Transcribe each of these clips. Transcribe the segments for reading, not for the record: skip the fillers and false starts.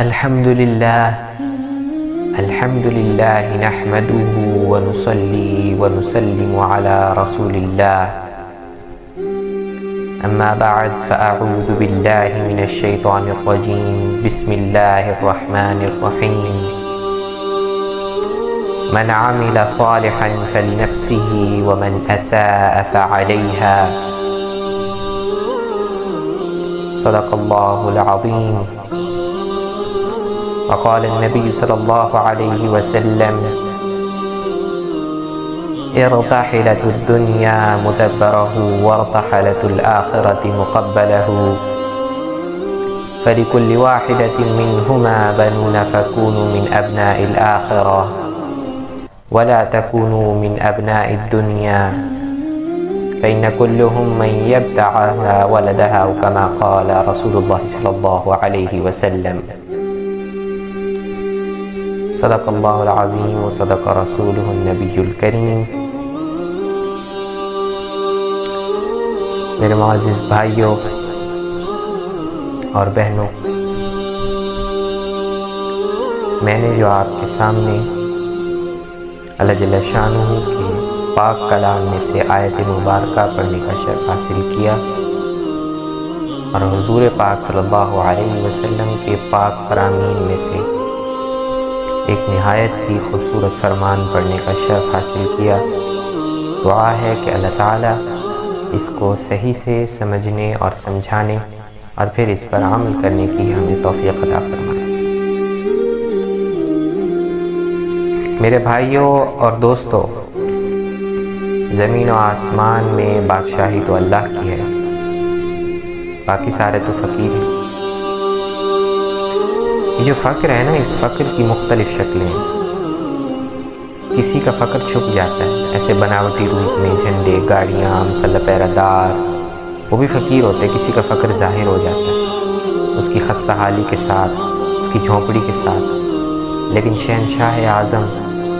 الحمد لله نحمده ونصلي ونسلم على رسول الله أما بعد فأعوذ بالله من الشيطان الرجيم بسم الله الرحمن الرحيم من عمل صالحا فلنفسه ومن أساء فعليها صدق الله العظيم وقال النبي صلى الله عليه وسلم ارتحلت الدنيا مدبره وارتحلت الآخرة مقبله فلكل واحدة منهما بنون فكونوا من أبناء الآخرة ولا تكونوا من أبناء الدنيا فإن كلهم من يبتعها ولدها كما قال رسول الله صلى الله عليه وسلم صدق اللہ العظیم و صدق رسولہ النبی الکریم۔ میرے معزز بھائیوں اور بہنوں، میں نے جو آپ کے سامنے اللہ جل شانہ کے پاک کلام میں سے آیت مبارکہ پڑھنے کا شرف حاصل کیا اور حضور پاک صلی اللہ علیہ وسلم کے پاک فرامین میں سے ایک نہایت ہی خوبصورت فرمان پڑھنے کا شرف حاصل کیا۔ دعا ہے کہ اللہ تعالیٰ اس کو صحیح سے سمجھنے اور سمجھانے اور پھر اس پر عمل کرنے کی ہمیں توفیق عطا فرمائے۔ میرے بھائیوں اور دوستوں، زمین و آسمان میں بادشاہی تو اللہ کی ہے، باقی سارے تو فقیر ہیں۔ یہ جو فقر ہے نا، اس فقر کی مختلف شکلیں ہیں۔ کسی کا فقر چھپ جاتا ہے ایسے بناوٹی روپ میں، جھنڈے، گاڑیاں، مسلح پیرہ دار، وہ بھی فقیر ہوتے ہیں۔ کسی کا فقر ظاہر ہو جاتا ہے اس کی خستہ حالی کے ساتھ، اس کی جھونپڑی کے ساتھ، لیکن شہنشاہ اعظم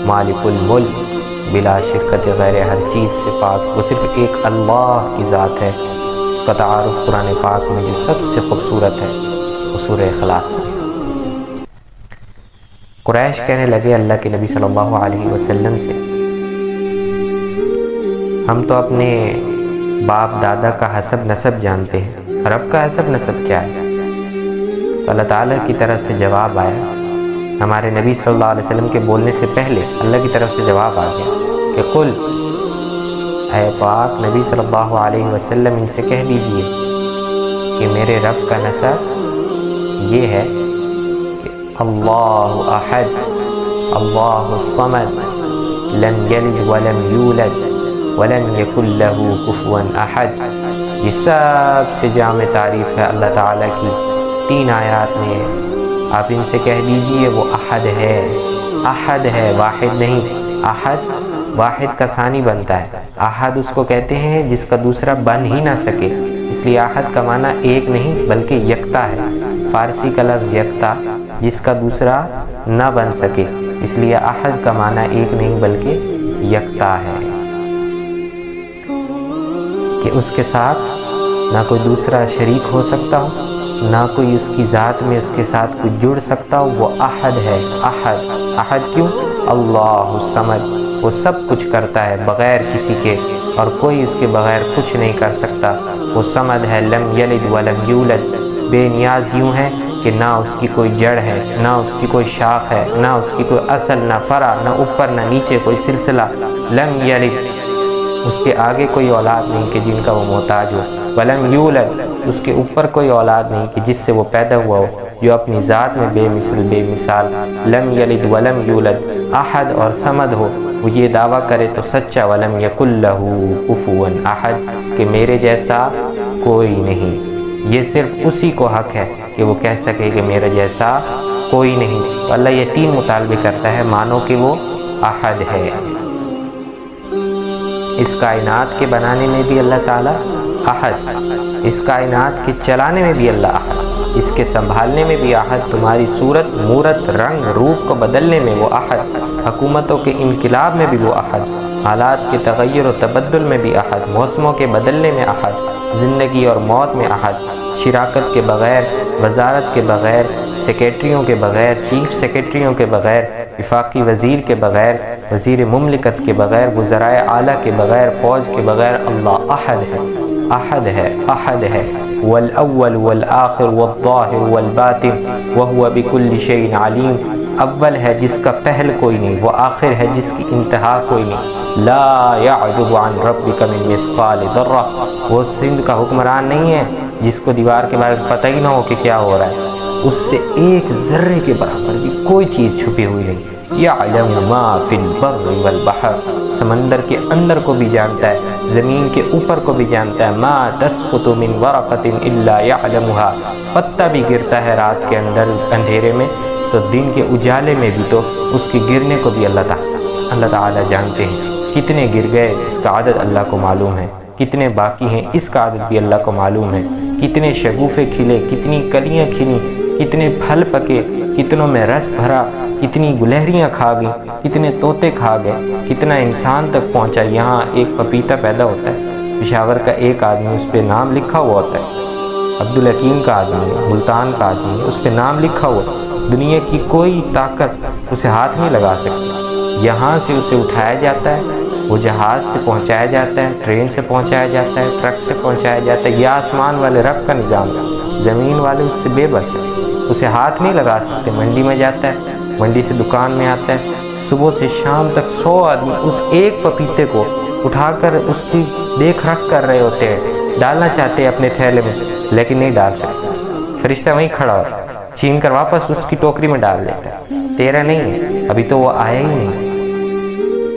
مالک الملک بلا شرکت غیر ہر چیز سے پاک، وہ صرف ایک اللہ کی ذات ہے۔ اس کا تعارف قرآن پاک میں جو سب سے خوبصورت ہے وہ سورہ اخلاص ہے۔ قریش کہنے لگے اللہ کے نبی صلی اللہ علیہ وسلم سے، ہم تو اپنے باپ دادا کا حسب نسب جانتے ہیں، رب کا حسب نسب کیا ہے؟ تو اللہ تعالیٰ کی طرف سے جواب آیا، ہمارے نبی صلی اللہ علیہ وسلم کے بولنے سے پہلے اللہ کی طرف سے جواب آ گیا کہ قل، اے پاک نبی صلی اللہ علیہ وسلم ان سے کہہ دیجئے کہ میرے رب کا نسب یہ ہے کہ اللہ احد، اللہ الصمد، لم یلد ولم یولد ولم یکن لہ کفوا احد۔ یہ سب سے جامع تعریف ہے اللہ تعالیٰ کی 3 آیات میں۔ آپ ان سے کہہ دیجئے وہ احد ہے، احد ہے، واحد نہیں۔ احد واحد کا ثانی بنتا ہے۔ احد اس کو کہتے ہیں جس کا دوسرا بن ہی نہ سکے، اس لیے احد کا معنی ایک نہیں بلکہ یکتا ہے۔ فارسی کا لفظ یکتا، جس کا دوسرا نہ بن سکے، اس لیے احد کا معنی ایک نہیں بلکہ یکتا ہے، کہ اس کے ساتھ نہ کوئی دوسرا شریک ہو سکتا ہو، نہ کوئی اس کی ذات میں اس کے ساتھ کچھ جڑ سکتا ہو۔ وہ احد ہے۔ احد، احد کیوں؟ اللہ الصمد، وہ سب کچھ کرتا ہے بغیر کسی کے، اور کوئی اس کے بغیر کچھ نہیں کر سکتا۔ وہ صمد ہے، لم یلد ولم یولد، بے نیاز یوں ہے کہ نہ اس کی کوئی جڑ ہے، نہ اس کی کوئی شاخ ہے، نہ اس کی کوئی اصل، نہ فرع، نہ اوپر نہ نیچے کوئی سلسلہ۔ لم یلد، اس کے آگے کوئی اولاد نہیں کہ جن کا وہ محتاج ہو۔ ولم یولد، اس کے اوپر کوئی اولاد نہیں کہ جس سے وہ پیدا ہوا ہو، جو اپنی ذات میں بے مثل بے مثال۔ لم یلد ولم یولد، احد اور صمد ہو، وہ یہ دعویٰ کرے تو سچا۔ ولم یکن لہ کفوا احد، کہ میرے جیسا کوئی نہیں۔ یہ صرف اسی کو حق ہے کہ وہ کہہ سکے کہ میرے جیسا کوئی نہیں۔ تو اللہ یہ 3 مطالبے کرتا ہے، مانو کہ وہ احد ہے۔ اس کائنات کے بنانے میں بھی اللہ تعالیٰ احد، اس کائنات کے چلانے میں بھی اللہ احد، اس کے سنبھالنے میں بھی احد، تمہاری صورت مورت رنگ روپ کو بدلنے میں وہ احد، حکومتوں کے انقلاب میں بھی وہ احد، حالات کے تغیر و تبدل میں بھی احد، موسموں کے بدلنے میں احد، زندگی اور موت میں احد، شراکت کے بغیر، وزارت کے بغیر، سیکریٹریوں کے بغیر، چیف سیکریٹریوں کے بغیر، وفاقی وزیر کے بغیر، وزیر مملکت کے بغیر، وزرائے اعلیٰ کے بغیر، فوج کے بغیر اللہ احد ہے، احد ہے، احد ہے، والاول والآخر والظاہر والباطن وہو بکل شیء علیم۔ اول ہے جس کا پہل کوئی نہیں، وہ آخر ہے جس کی انتہا کوئی نہیں۔ لا یعذب عن ربک من مثقال ذرہ، وہ سندھ کا حکمران نہیں ہے جس کو دیوار کے بارے میں پتہ ہی نہ ہو کہ کیا ہو رہا ہے، اس سے ایک ذرے کے برابر بھی کوئی چیز چھپی ہوئی نہیں۔ یعلم ما فی البر والبحر، سمندر کے اندر کو بھی جانتا ہے، زمین کے اوپر کو بھی جانتا ہے۔ ما تسقط من ورقۃ الا یعلمها، پتا بھی گرتا ہے رات کے اندر اندھیرے میں تو دن کے اجالے میں بھی تو اس کے گرنے کو بھی اللہ تعالیٰ جانتے ہیں۔ کتنے گر گئے اس کا عدد اللہ کو معلوم ہے، کتنے باقی ہیں اس کا عدد بھی اللہ کو معلوم ہے۔ کتنے شگوفے کھلے، کتنی کلیاں کھلی، کتنے پھل پکے، کتنوں میں رس بھرا، کتنی گلہریاں کھا گئیں، کتنے طوطے کھا گئے، کتنا انسان تک پہنچا۔ یہاں ایک پپیتا پیدا ہوتا ہے، پشاور کا ایک آدمی، اس پہ نام لکھا ہوا ہوتا ہے، عبدالحکیم کا آدمی ہے، ملتان کا آدمی ہے، اس پہ نام لکھا ہوا ہے۔ دنیا کی کوئی طاقت اسے ہاتھ نہیں لگا سکتی۔ یہاں سے اسے اٹھایا جاتا ہے، وہ جہاز سے پہنچایا جاتا ہے، ٹرین سے پہنچایا جاتا ہے، ٹرک سے پہنچایا جاتا ہے۔ یہ آسمان والے رب کا نظام ہے، زمین والے اس سے بے بس ہیں، اسے ہاتھ نہیں لگا سکتے۔ منڈی میں جاتا ہے، منڈی سے دکان میں آتا ہے، صبح سے شام تک 100 آدمی اس ایک پپیتے کو اٹھا کر اس کی دیکھ رکھ کر رہے ہوتے ہیں، ڈالنا چاہتے ہیں اپنے تھیلے میں لیکن نہیں ڈال سکتے۔ فرشتہ وہیں کھڑا ہوتا ہے، چھین کر واپس اس کی ٹوکری میں ڈال دیتا ہے۔ تیرا نہیں ہے، ابھی تو وہ آیا ہی نہیں،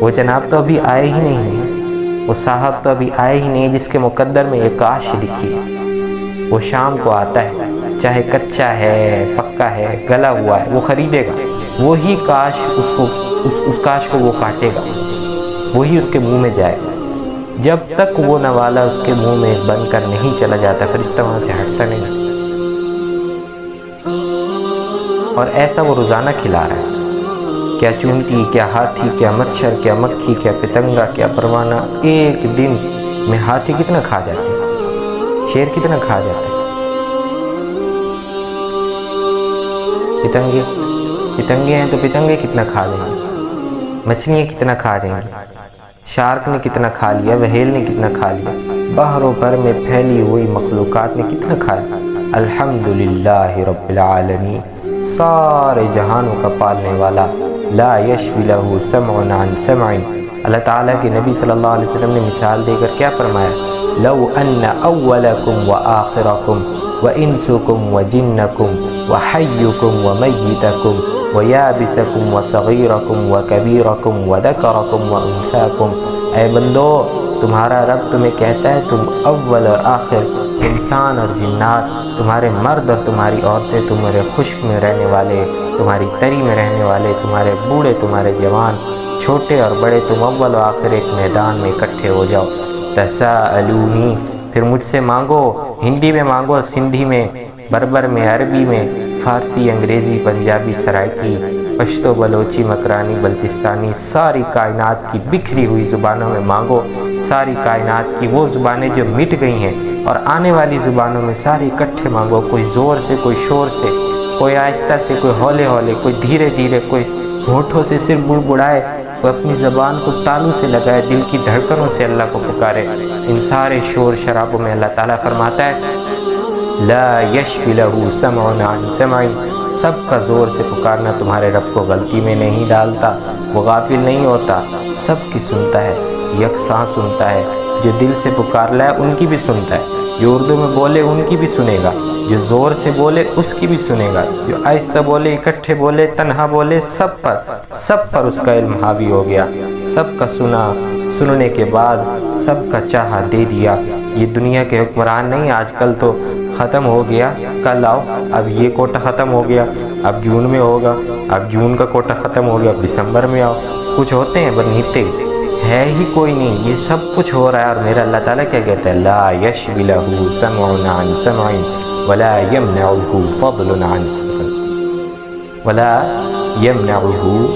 وہ جناب تو ابھی آئے ہی نہیں ہے، وہ صاحب تو ابھی آئے ہی نہیں جس کے مقدر میں یہ کاش لکھی ہے۔ وہ شام کو آتا ہے، چاہے کچا ہے، پکا ہے، گلا ہوا ہے، وہ خریدے گا، وہی کاش اس کاش کو وہ کاٹے گا، وہی اس کے منہ میں جائے گا۔ جب تک وہ نوالا اس کے منہ میں بن کر نہیں چلا جاتا، فرشتہ وہاں سے ہٹتا نہیں۔ اور ایسا وہ روزانہ کھلا رہا ہے، کیا چونٹی، کیا ہاتھی، کیا مچھر، کیا مکھی، کیا پتنگا، کیا پروانہ۔ ایک دن میں ہاتھی کتنا کھا جاتے ہیں، شیر کتنا کھا جاتا ہے، پتنگے ہیں تو پتنگے کتنا کھا لیں گے، مچھلیاں کتنا کھا جائیں گی، شارک نے کتنا کھا لیا، وہیل نے کتنا کھا لیا، بحروں پر میں پھیلی ہوئی مخلوقات نے کتنا کھایا۔ الحمدللہ رب العالمین، سارے جہانوں کا پالنے والا، لا یشفی لہ سمع عن سمع۔ اللہ تعالیٰ کے نبی صلی اللہ علیہ وسلم نے مثال دے کر کیا فرمایا؟ لو ان اولکم وآخرکم وانسکم وجنکم وحیکم ومیتکم ویابسکم وصغیرکم وکبیرکم وذکرکم وانثاکم۔ اے بندو، تمہارا رب تمہیں کہتا ہے تم اول اور آخر، انسان اور جنات، تمہارے مرد اور تمہاری عورتیں، تمہارے خشک میں رہنے والے، تمہاری تری میں رہنے والے، تمہارے بوڑھے، تمہارے جوان، چھوٹے اور بڑے، تم اول و آخر ایک میدان میں اکٹھے ہو جاؤ۔ تساءلونی، پھر مجھ سے مانگو، ہندی میں مانگو، سندھی میں، بربر میں، عربی میں، فارسی، انگریزی، پنجابی، سرائکی، پشتو، بلوچی، مکرانی، بلتستانی، ساری کائنات کی بکھری ہوئی زبانوں میں مانگو۔ ساری کائنات کی وہ زبانیں جو مٹ گئی ہیں اور آنے والی زبانوں میں ساری اکٹھے مانگو، کوئی زور سے، کوئی شور سے، کوئی آہستہ سے، کوئی ہولے ہولے، کوئی دھیرے دھیرے، کوئی ہونٹوں سے صرف بڑبڑائے، کوئی اپنی زبان کو تالو سے لگائے، دل کی دھڑکنوں سے اللہ کو پکارے۔ ان سارے شور شرابوں میں اللہ تعالیٰ فرماتا ہے لا یشفی لہ سمع عن سمع، سب کا زور سے پکارنا تمہارے رب کو غلطی میں نہیں ڈالتا، وہ غافل نہیں ہوتا، سب کی سنتا ہے، یکساں سنتا ہے۔ جو دل سے پکار لائے ان کی بھی سنتا ہے، جو اردو میں بولے ان کی بھی سنے گا، جو زور سے بولے اس کی بھی سنے گا، جو آہستہ بولے، اکٹھے بولے، تنہا بولے، سب پر اس کا علم حاوی ہو گیا۔ سب کا سننے کے بعد سب کا چاہا دے دیا۔ یہ دنیا کے حکمران نہیں، آج کل تو ختم ہو گیا، کل آؤ، اب یہ کوٹا ختم ہو گیا، اب جون میں ہوگا، اب جون کا کوٹا ختم ہو گیا، اب دسمبر میں آؤ۔ کچھ ہوتے ہیں بدنیتے، ہے ہی کوئی نہیں، یہ سب کچھ ہو رہا ہے۔ اور میرا اللہ تعالیٰ کیا کہتا ہے؟ لا یشفی لہ سمع عن سمع ولا یمنعہ فضل عن فضل، ولا یمنعہ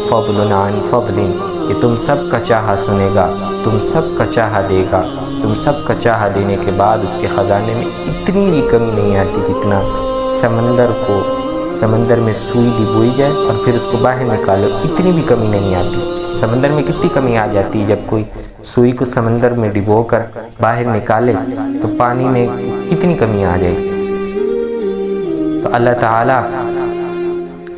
فضل عن فضل، کہ تم سب کا چاہا سنے گا، تم سب کا چاہا دے گا، تم سب کا چاہا دینے کے بعد اس کے خزانے میں اتنی بھی کمی نہیں آتی جتنا سمندر کو سمندر میں سوئی ڈبوئی جائے اور پھر اس کو باہر نکالو، اتنی بھی کمی نہیں آتی۔ سمندر میں کتنی کمی آ جاتی ہے جب کوئی سوئی کو سمندر میں ڈبو کر باہر نکالے تو پانی میں کتنی کمی آ جائے گی۔ تو اللہ تعالیٰ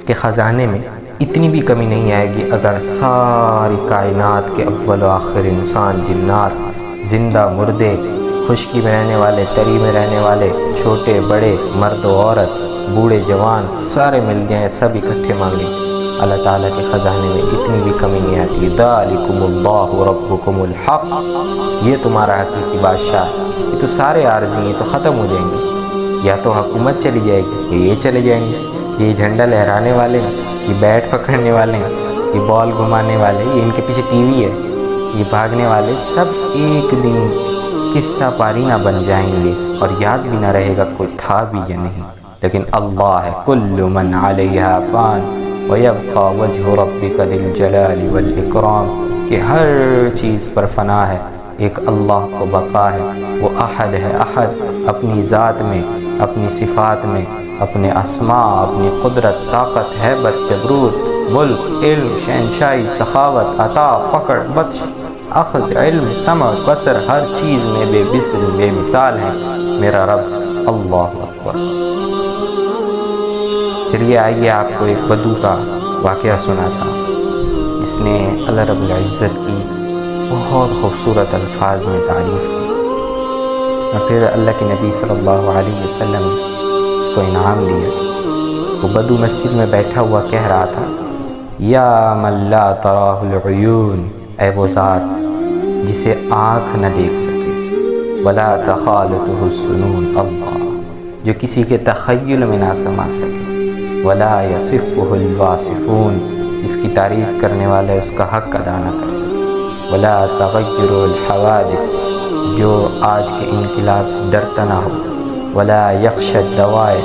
کے خزانے میں اتنی بھی کمی نہیں آئے گی اگر ساری کائنات کے اول و آخر انسان، جنات، زندہ مردے، خشکی میں رہنے والے، تری میں رہنے والے، چھوٹے بڑے، مرد و عورت، بوڑھے جوان، سارے مل جائیں، سب اکٹھے مانگیں، اللہ تعالیٰ کے خزانے میں اتنی بھی کمی نہیں آتی۔ ذالکم اللہ ربکم الحق، یہ تمہارا حقیقی بادشاہ ہے۔ یہ تو سارے عارضی ہیں، تو ختم ہو جائیں گے، یا تو حکومت چلی جائے گی یا یہ چلے جائیں گے، یہ جھنڈا لہرانے والے ہیں، یہ بیٹ پکڑنے والے ہیں، یہ بال گھمانے والے، یہ ان کے پیچھے ٹی وی ہے، یہ بھاگنے والے، سب ایک دن قصہ پاری نہ بن جائیں گے اور یاد بھی نہ رہے گا کوئی تھا بھی یا نہیں۔ لیکن اللہ ہے کل من علیہا فان ویبقى وجہ ربک ذی الجلال والاکرام، کہ ہر چیز پر فنا ہے، ایک اللہ کو بقا ہے، وہ احد ہے، احد اپنی ذات میں، اپنی صفات میں، اپنے اسماء، اپنی قدرت، طاقت، ہیبت، جبروت، ملک، علم، شہنشاہی، سخاوت، عطا، پکڑ، بطش، اخذ، علم، سمع، بصر، ہر چیز میں بے مثل، بے مثال ہے میرا رب۔ اللہ اکبر۔ چلیے آئیے آپ کو ایک بدو کا واقعہ سناتا ہوں جس نے اللہ رب العزت کی بہت خوبصورت الفاظ میں تعریف کی، اور پھر اللہ کے نبی صلی اللہ علیہ وسلم نے اس کو انعام دیا۔ وہ بدو مسجد میں بیٹھا ہوا کہہ رہا تھا، یا من لا تراہ العیون، اے وہ ذات جسے آنکھ نہ دیکھ سکے، ولا تخالطہ السنون، اللہ جو کسی کے تخیل میں نہ سما سکے، ولا یصفہ الواصفون، جس کی تعریف کرنے والے اس کا حق ادا نہ کر سکے، ولا تغیر الحوادث، جو آج کے انقلاب سے ڈرتا نہ ہو، ولا یخشى الدوائر،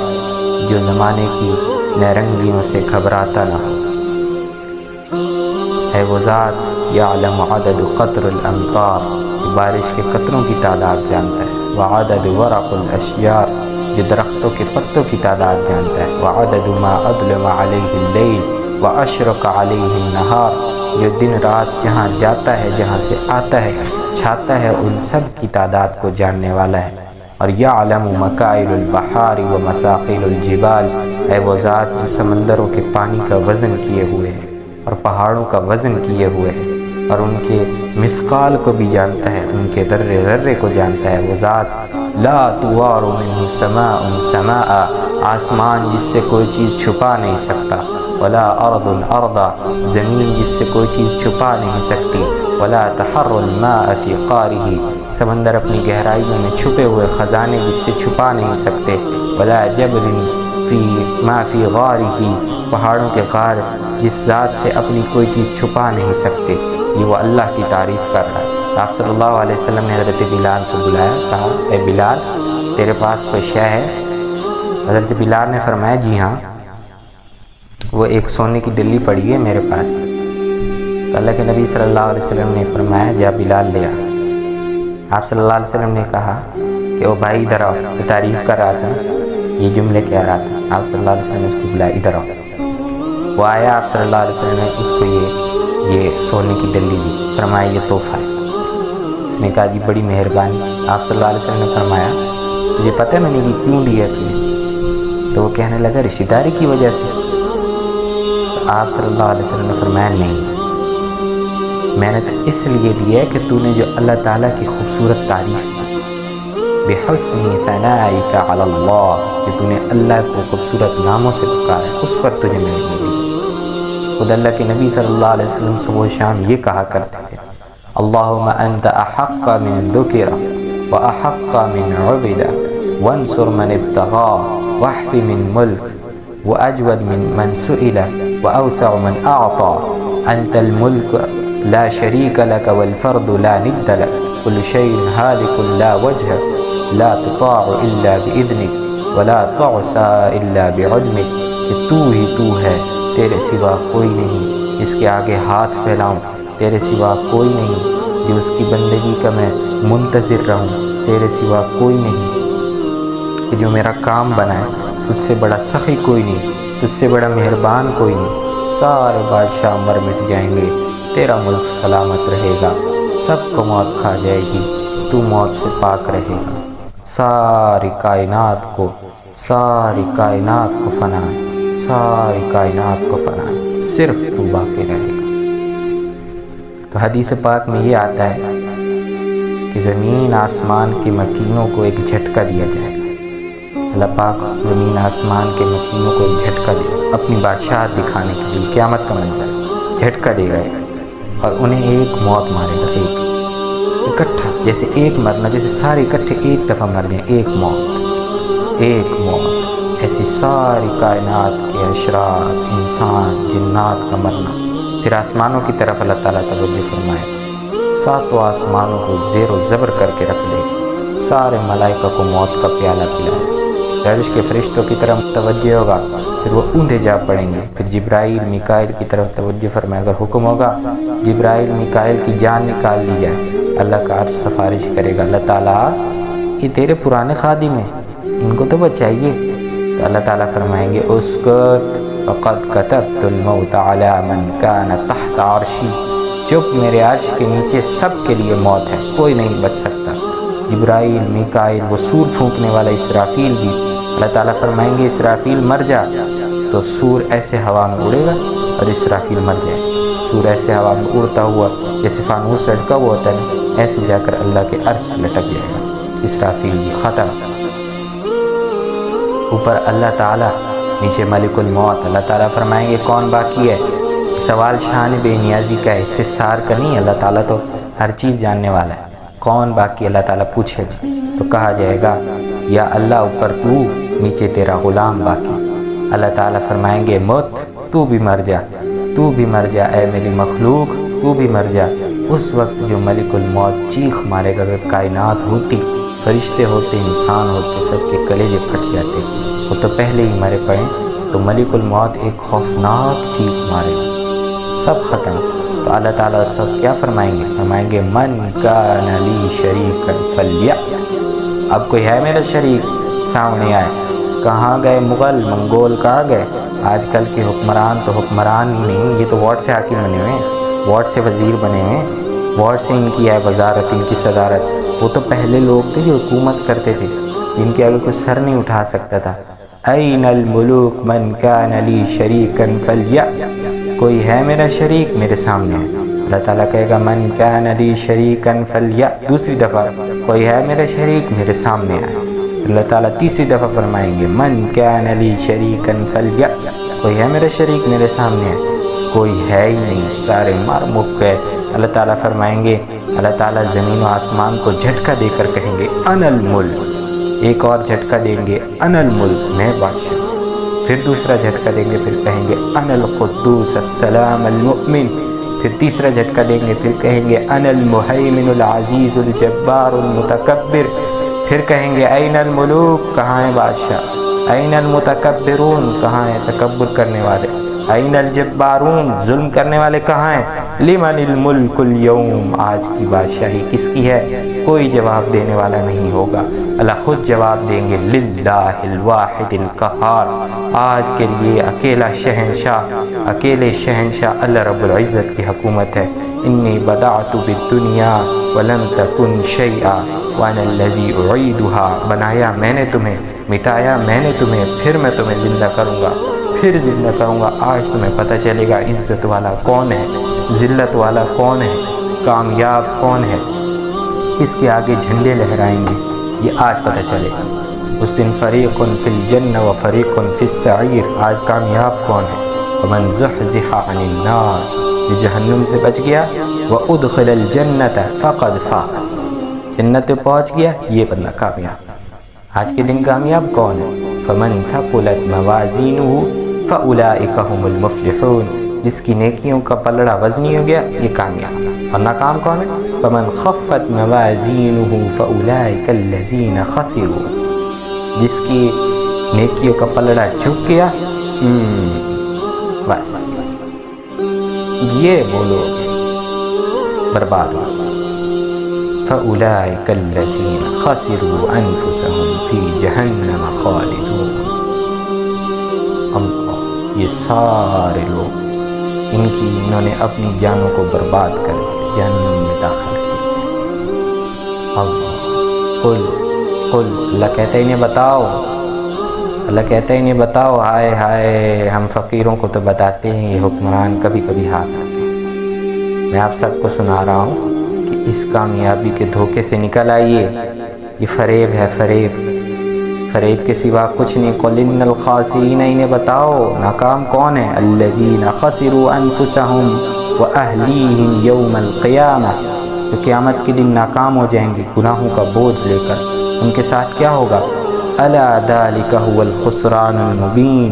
جو زمانے کی نیرنگیوں سے گھبراتا نہ ہو۔ ہے وہ ذات یعلم عدد قطر الامطار، بارش کے قطروں کی تعداد جانتا ہے، وعدد ورق الاشجار، جو درختوں کے پتوں کی تعداد جانتا ہے، وعدد ما اظلم علیہ اللیل واشرق علیہ النہار، جو دن رات جہاں جاتا ہے، جہاں سے آتا ہے، چھاتا ہے، ان سب کی تعداد کو جاننے والا ہے۔ اور یعلم مکائل البحار ومساقیل الجبال، ہے وہ ذات جو سمندروں کے پانی کا وزن کیے ہوئے ہے اور پہاڑوں کا وزن کیے ہوئے ہے، اور ان کے مثقال کو بھی جانتا ہے، ان کے ذرے ذرے کو جانتا ہے۔ وہ ذات لا توار منہ سماء سماء، آسمان جس سے کوئی چیز چھپا نہیں سکتا، ولا ارض ارضا، زمین جس سے کوئی چیز چھپا نہیں سکتی، ولا تحر الماء فی قارہ، سمندر اپنی گہرائیوں میں چھپے ہوئے خزانے جس سے چھپا نہیں سکتے، ولا جبل فی ما فی غارہ، پہاڑوں کے غار جس ذات سے اپنی کوئی چیز چھپا نہیں سکتے۔ یہ وہ اللہ کی تعریف کر رہا ہے۔ آپ صلی اللہ علیہ وسلم نے حضرت بلال کو بلایا، کہا اے بلال تیرے پاس کوئی شے ہے؟ حضرت بلال نے فرمایا جی ہاں، وہ ایک سونے کی ڈلی پڑی ہے میرے پاس۔ تو اللہ کے نبی صلی اللہ علیہ وسلم نے فرمایا جا بلال لے آ۔ آپ صلی اللہ علیہ وسلم نے کہا کہ وہ بھائی ادھر آؤ، یہ تعریف کر رہا تھا نا، یہ جملے کہہ رہا تھا۔ آپ صلی اللہ علیہ وسلم نے اس کو بلایا، ادھر آؤ۔ وہ آیا، آپ صلی اللہ علیہ وسلم نے اس کو یہ سونے کی ڈلی دی، فرمایا یہ تحفہ ہے۔ اس نے کہا جی بڑی مہربانی۔ آپ صلی اللہ علیہ وسلم نے فرمایا تجھے پتہ ہے میں نے یہ کیوں دیا تجھے؟ تو وہ کہنے لگا رشتہ داری کی وجہ سے۔ تو آپ صلی اللہ علیہ وسلم نے فرمایا نہیں، میں نے تو اس لیے دیا ہے کہ تو نے جو اللہ تعالیٰ کی خوبصورت تعریف کی، بحسن ثنائک علی اللہ، کہ تو نے اللہ کو خوبصورت ناموں سے پکارا، اس پر تجھے میں نے دی۔ خود اللہ کے نبی صلی اللہ علیہ وسلم صبح و شام یہ کہا کرتے تھے، اللہم انت احق من ذکر واحق من عبد وانصر من ابتغا واحف من ملک واجود من سئل واوسع من اعطا انت الملک لا شریک لک والفرد لا ند لک کل شیء ہالک لا وجہ لا تطاع الا باذنک ولا تعصى الا بعلمک، کہ تو ہی تو ہے، تیرے سوا کوئی نہیں، اس کے آگے ہاتھ پھیلاؤں، تیرے سوا کوئی نہیں، جو اس کی بندگی کا میں منتظر رہوں، تیرے سوا کوئی نہیں، کہ جو میرا کام بنائے، تجھ سے بڑا سخی کوئی نہیں، تجھ سے بڑا مہربان کوئی نہیں، سارے بادشاہ مر مٹ جائیں گے، تیرا ملک سلامت رہے گا، سب کو موت کھا جائے گی، تو موت سے پاک رہے گا، ساری کائنات کو فنا ہے، ساری کائنات کو فنا ہے، صرف تو باقی رہے گا۔ تو حدیث پاک میں یہ آتا ہے کہ زمین آسمان کے مکینوں کو ایک جھٹکا دیا جائے گا۔ اللہ پاک زمین آسمان کے مکینوں کو ایک جھٹکا دے گا اپنی بادشاہت دکھانے کے لیے، قیامت کا منظر جھٹکا دے گا اور انہیں ایک موت مارے گا، ایک اکٹھا، جیسے ایک مرنا، جیسے سارے اکٹھے ایک دفعہ مر گئے، ایک موت، ایسی ساری کائنات کے اشرار، انسان، جنات کا مرنا۔ پھر آسمانوں کی طرف اللہ تعالیٰ توجہ فرمائے، ساتوں آسمانوں کو زیر و زبر کر کے رکھ دے، سارے ملائکہ کو موت کا پیالہ پلائے، عرش کے فرشتوں کی طرف توجہ ہوگا، پھر وہ اوندھے جا پڑیں گے، پھر جبرائیل میکائیل کی طرف توجہ فرمائے، اگر حکم ہوگا جبرائیل میکائیل کی جان نکال لی جائے، اللہ کا عرش سفارش کرے گا، اللہ تعالیٰ یہ تیرے پرانے خادم ہیں، ان کو تو بچائیے، تو اللہ تعالیٰ فرمائیں گے اسکت فقد كتبت الموت على من كان تحت عرشی، چپ، میرے عرش کے نیچے سب کے لیے موت ہے، کوئی نہیں بچ سکتا۔ جبرائیل، میکائیل، وہ سور پھونکنے والا اسرافیل بھی، اللہ تعالیٰ فرمائیں گے اسرافیل مر جا، تو سور ایسے ہوا میں اڑے گا اور اسرافیل مر جائے، سور ایسے ہوا میں اڑتا ہوا جیسے فانوس لٹکا ہوا ہوتا ہے، ایسے جا کر اللہ کے عرش سے لٹک جائے گا، اسرافیل بھی ختم۔ اوپر اللہ تعالیٰ، نیچے ملک الموت، اللہ تعالیٰ فرمائیں گے کون باقی ہے؟ سوال شان بے نیازی کا ہے، استفسار کا نہیں، اللہ تعالیٰ تو ہر چیز جاننے والا ہے، کون باقی اللہ تعالیٰ پوچھے گا، تو کہا جائے گا یا اللہ اوپر تو، نیچے تیرا غلام باقی۔ اللہ تعالیٰ فرمائیں گے موت، تو بھی مر جا اے میری مخلوق، تو بھی مر جا۔ اس وقت جو ملک الموت چیخ مارے گا، اگر کائنات ہوتی، فرشتے ہوتے، انسان ہوتے، سب کے کلیجے پھٹ جاتے، وہ تو پہلے ہی مرے پڑے، تو ملک الموت ایک خوفناک چیخ مارے گا، سب ختم۔ تو اللہ تعالیٰ اس وقت کیا فرمائیں گے من کان لی شریکا فلیأت، اب کوئی ہے میرا شریک؟ سامنے آئے۔ کہاں گئے مغل منگول، کہاں گئے؟ آج کل کے حکمران تو حکمران ہی نہیں، یہ تو ووٹ سے حاکم بنے ہوئے ہیں، ووٹ سے وزیر بنے ہوئے ہیں، ووٹ سے ان کی ہے وزارت، ان کی صدارت۔ وہ تو پہلے لوگ تھے جو حکومت کرتے تھے، جن کے آگے کوئی سر نہیں اٹھا سکتا تھا۔ این الملوک من کان لی شریکا فلیأت، کوئی ہے میرا شریک؟ میرے سامنے ہے۔ اللہ تعالیٰ کہے گا من کان لی شریکا فلیأت، دوسری دفعہ کوئی ہے میرا شریک؟ میرے سامنے ہے۔ اللہ تعالیٰ تیسری دفعہ فرمائیں گے من کان لی شریکا فلیأت، کوئی ہے میرا شریک؟ میرے سامنے ہے۔ کوئی ہے ہی نہیں، سارے مر مک گئے۔ اللہ تعالیٰ فرمائیں گے، اللہ تعالیٰ زمین و آسمان کو جھٹکا دے کر کہیں گے انا الملک، ایک اور جھٹکا دیں گے انا الملک، میں بادشاہ، پھر دوسرا جھٹکا دیں گے، پھر کہیں گے انا القدوس السلام المؤمن، پھر تیسرا جھٹکا دیں گے، پھر کہیں گے انا المہیمن العزیز الجبار المتکبر، پھر کہیں گے این الملوک، کہاں ہیں بادشاہ؟ این المتکبرون، کہاں ہیں تکبر کرنے والے؟ این الجبارون، ظلم کرنے والے کہاں ہیں؟ لمن الملک اليوم، آج کی بادشاہی کس کی ہے؟ کوئی جواب دینے والا نہیں ہوگا، اللہ خود جواب دیں گے للہ الواحد القہار، آج کے لیے اکیلا شہنشاہ اللہ رب العزت کی حکومت ہے۔ انی بدعت بالدنیا ولم تکن شیئا وانا الذی اعیدها، بنایا میں نے تمہیں، مٹایا میں نے تمہیں، پھر میں تمہیں زندہ کروں گا، پھر زندہ کروں گا۔ آج تمہیں پتہ چلے گا عزت والا کون ہے، ذلت والا کون ہے، کامیاب کون ہے، کس کے آگے جھنڈے لہرائیں گے، یہ آج پتہ چلے گا۔ اس دن فریق فی الجنہ و فریق فی السعیر، آج کامیاب کون ہے؟ ومن زحزح عن النار، یہ جہنم سے بچ گیا، وادخل الجنۃ فقد فاز، جنت پہ پہنچ گیا، یہ بندہ کامیاب۔ آج کے دن کامیاب کون ہے؟ فمن ثقلت موازینہ فاولئک هم المفلحون، جس کی نیکیوں کا پلڑا وزنی ہو گیا، یہ کامیاب۔ اور ناکام کون ہے؟ فمن خفت موازینہ فاولئک الذین خسروا، جس کی نیکیوں کا پلڑا جھک گیا، بس یہ وہ لوگ برباد ہو۔ فاولئک الذین خسروا انفسهم فی جہنم خالدون۔ اللہ یہ سارے لوگ انہوں نے اپنی جانوں کو برباد کر دیا، جہنم میں داخل کیا۔ قل اللہ کہتا ہے انہیں بتاؤ، اللہ کہتا ہے انہیں بتاؤ۔ ہائے ہائے، ہم فقیروں کو تو بتاتے ہیں، یہ حکمران کبھی کبھی ہاتھ آتے ہیں۔ میں آپ سب کو سنا رہا ہوں کہ اس کامیابی کے دھوکے سے نکل آئیے، یہ فریب ہے، فریب کے سوا کچھ نہیں۔ قل ان الخاسرین، انہیں بتاؤ ناکام کون ہے؟ الذین خسروا انفسهم واہلیہم یوم القیامہ، جو قیامت کے دن ناکام ہو جائیں گے گناہوں کا بوجھ لے کر۔ ان کے ساتھ کیا ہوگا؟ الا ذلک هو الخسران المبین،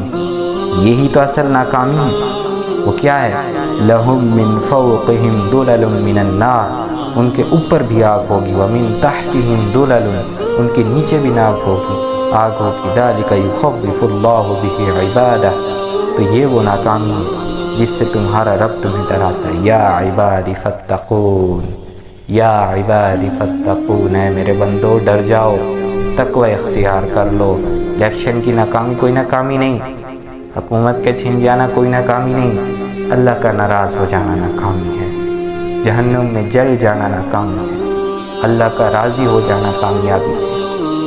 یہی تو اصل ناکامی ہے۔ وہ کیا ہے؟ لہم من فوقہم ظلل من النار، ان کے اوپر بھی آگ ہوگی، ومن تحتہم ظلل، ان کے نیچے بھی آگ ہوگی۔ ذالک یخوف اللہ بہ عبادہ، تو یہ وہ ناکامی ہے جس سے تمہارا رب تمہیں ڈراتا ہے۔ یا عبادی فاتقون، یا عبادی فاتقون، اے میرے بندو ڈر جاؤ، تقوی اختیار کر لو۔ الیکشن کی ناکامی کوئی ناکامی نہیں، حکومت کا چھن جانا کوئی ناکامی نہیں، اللہ کا ناراض ہو جانا ناکامی ہے، جہنم میں جل جانا ناکامی ہے، اللہ کا راضی ہو جانا کامیابی ہے،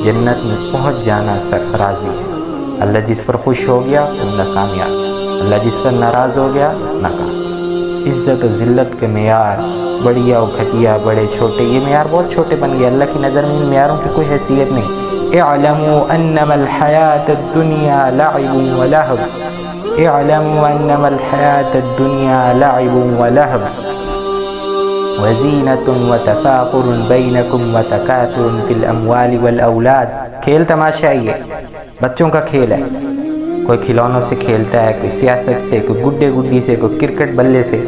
جنت میں پہنچ جانا سرفرازی ہے۔ اللہ جس پر خوش ہو گیا اللہ کامیاب، اللہ جس پر ناراض ہو گیا ناکام۔ عزت و ذلت کے معیار، بڑھیا و گھٹیا، بڑے چھوٹے، یہ معیار بہت چھوٹے بن گئے، اللہ کی نظر میں ان معیاروں کی کوئی حیثیت نہیں۔ اعلموا انما الحیاۃ الدنیا لعب ولہو، اعلموا انما الحیاۃ الدنیا لعب ولہو وزینۃ وتفاخر بینکم وتکاثر فی الاموال والاولاد۔ کھیل تماشا ہے، بچوں کا کھیل ہے، کوئی کھلونوں سے کھیلتا ہے، کوئی سیاست سے، کوئی گڈے گڈی سے، کوئی کرکٹ بلے سے،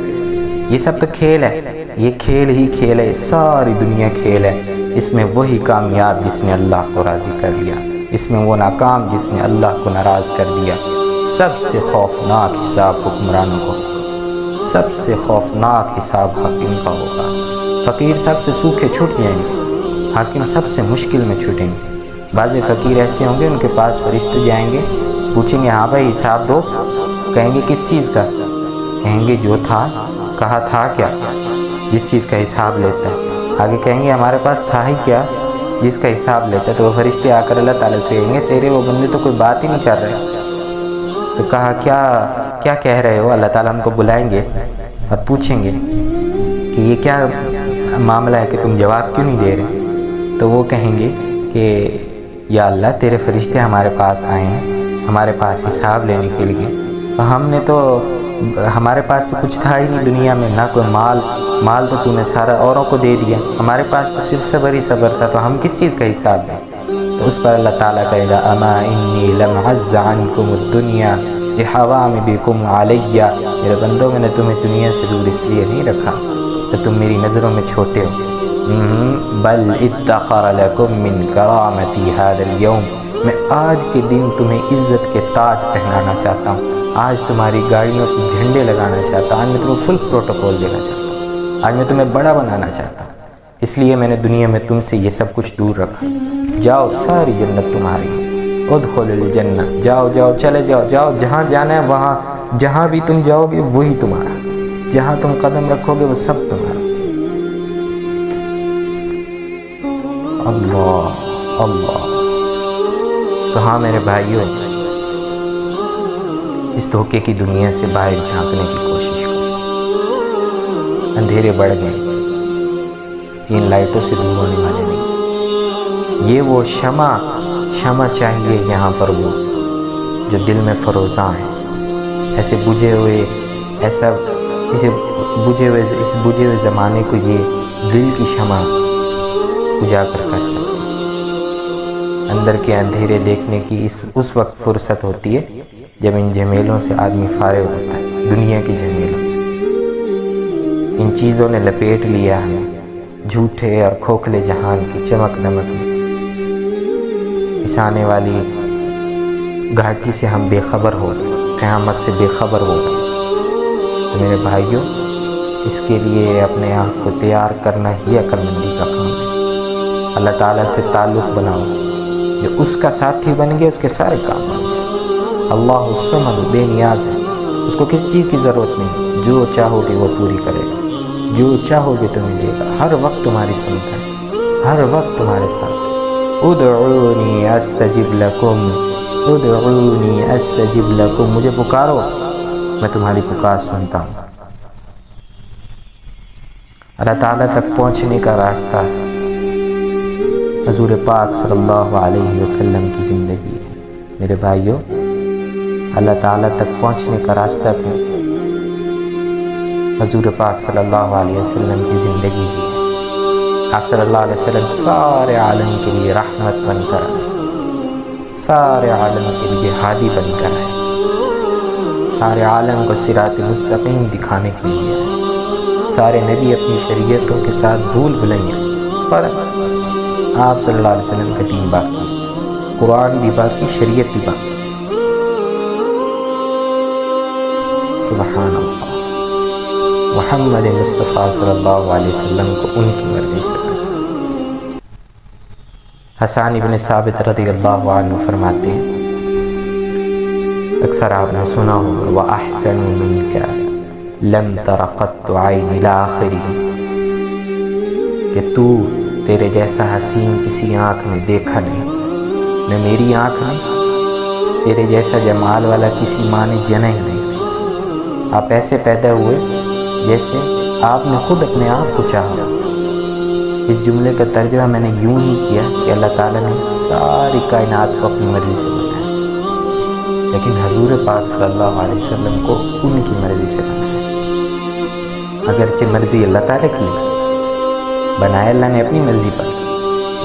یہ سب تو کھیل ہے، یہ کھیل ہی کھیل ہے، ساری دنیا کھیل ہے۔ اس میں وہی کامیاب جس نے اللہ کو راضی کر لیا، اس میں وہ ناکام جس نے اللہ کو ناراض کر دیا۔ سب سے خوفناک حساب حکمرانوں کو، سب سے خوفناک حساب حاکم کا ہوگا۔ فقیر سب سے سوکھے چھوٹ جائیں گے، حاکم سب سے مشکل میں چھوٹیں گے۔ بعض فقیر ایسے ہوں گے، ان کے پاس فرشتے جائیں گے، پوچھیں گے ہاں بھائی حساب دو، کہیں گے کس چیز کا؟ کہیں گے جو تھا، کہا تھا کیا، جس چیز کا حساب لیتا ہے۔ آگے کہیں گے ہمارے پاس تھا ہی کیا جس کا حساب لیتا ہے؟ تو وہ فرشتے آ کر اللہ تعالیٰ سے کہیں گے تیرے وہ بندے تو کوئی بات ہی نہیں کر رہے۔ تو کہا کیا کہہ رہے ہو؟ اللہ تعالیٰ ہم کو بلائیں گے اور پوچھیں گے کہ یہ کیا معاملہ ہے کہ تم جواب کیوں نہیں دے رہے؟ تو وہ کہیں گے کہ یا اللہ تیرے فرشتے ہمارے پاس آئے ہیں، ہمارے پاس حساب لینے کے لیے، ہم نے تو ہمارے پاس تو کچھ تھا ہی نہیں دنیا میں، نہ کوئی مال تو نے سارا اوروں کو دے دیا، ہمارے پاس تو صرف صبر ہی صبر تھا، تو ہم کس چیز کا حساب دیں؟ تو اس پر اللہ تعالیٰ کہے گا اما انی لم عز عنکم الدنیا بحوام بکم علیہ، میرے بندوں میں نے تمہیں دنیا سے دور اس لیے نہیں رکھا کہ تم میری نظروں میں چھوٹے ہو، بل ادخر لکم من کرامتی هذا اليوم، میں آج کے دن تمہیں عزت کے تاج پہنانا چاہتا ہوں، آج تمہاری گاڑیوں پہ جھنڈے لگانا چاہتا ہوں، آج میں تمہیں فل پروٹوکول دینا چاہتا ہوں، آج میں تمہیں بڑا بنانا چاہتا ہوں، اس لیے میں نے دنیا میں تم سے یہ سب کچھ دور رکھا۔ جاؤ ساری جنت تمہاری، ادخل الجنہ، جاؤ چلے جاؤ، جہاں جانا ہے وہاں، جہاں بھی تم جاؤ گے وہی تمہارا، جہاں تم قدم رکھو گے وہ سب تمہارا۔ اللہ۔ تو ہاں میرے بھائیوں، اس دھوکے کی دنیا سے باہر جھانکنے کی کوشش کرو، اندھیرے بڑھ گئے، ان لائٹوں سے دور ہونے والے نہیں، یہ وہ شمع چاہیے یہاں پر، وہ جو دل میں فروزاں ہے، ایسے بجھے ہوئے اس بجھے ہوئے زمانے کو یہ دل کی شمع اجاگر کر سکے۔ اندر کے اندھیرے دیکھنے کی اس وقت فرصت ہوتی ہے جب ان جھمیلوں سے آدمی فارغ ہوتا ہے، دنیا کی جھمیلوں سے۔ ان چیزوں نے لپیٹ لیا ہمیں، جھوٹے اور کھوکھلے جہان کی چمک دمک میں، اس آنے والی گھاٹی سے ہم بے خبر ہو گئے، قیامت سے بے خبر ہو گئے۔ تو میرے بھائیوں، اس کے لیے اپنے آپ کو تیار کرنا ہی عقل مندی کا کام ہے۔ اللہ تعالیٰ سے تعلق بناؤ، جو اس کا ساتھی بن گیا اس کے سارے کام بن گئے۔ اللہ الصمد، بے نیاز ہے، اس کو کسی چیز کی ضرورت نہیں، جو چاہو گے وہ پوری کرے گا، جو چاہو گے تمہیں دے گا، ہر وقت تمہاری سنتا ہے، ہر وقت تمہارے ساتھ۔ ادعونی استجب لکم، ادعونی استجب لکم، مجھے پکارو میں تمہاری پکار سنتا ہوں۔ اللہ تعالیٰ تک پہنچنے کا راستہ حضور پاک صلی اللہ علیہ وسلم کی زندگی ہے۔ میرے بھائیوں، اللہ تعالیٰ تک پہنچنے کا راستہ پھر حضور پاک صلی اللہ علیہ وسلم کی زندگی ہے۔ آپ صلی اللہ علیہ وسلم سارے عالم کے لیے رحمت بن کر آئے، سارے عالم کے لیے ہادی بن کر آئے، سارے عالم کو صراط مستقیم دکھانے کے لیے آئے۔ سارے نبی اپنی شریعتوں کے ساتھ بھول بھلائیاں، پر آپ صلی اللہ علیہ وسلم کا دین باقی، قرآن بھی باقی، شریعت بھی باقی۔ سبحان اللہ، محمد مصطفیٰ صلی اللہ علیہ وسلم کو ان کی مرضی سے کرنا۔ حسان بن ثابت رضی اللہ عنہ فرماتے ہیں، اکثر آپ نے سنا ہو، وَأَحْسَنُ مِنْكَ لَمْ تَرَ قَطُّ عَيْنِ الْآخِرِ، کہ تو تیرے جیسا حسین کسی آنکھ نے دیکھا نہیں، نہ میری آنکھ نے تیرے جیسا جمال والا کسی ماں نے جنا ہی نہیں۔ آپ ایسے پیدا ہوئے جیسے آپ نے خود اپنے آپ کو چاہا۔ اس جملے کا ترجمہ میں نے یوں ہی کیا کہ اللہ تعالیٰ نے ساری کائنات کو اپنی مرضی سے بنایا، لیکن حضور پاک صلی اللہ علیہ وسلم کو ان کی مرضی سے بنایا۔ اگرچہ مرضی اللہ تعالیٰ کی بنایا اللہ نے اپنی مرضی پر،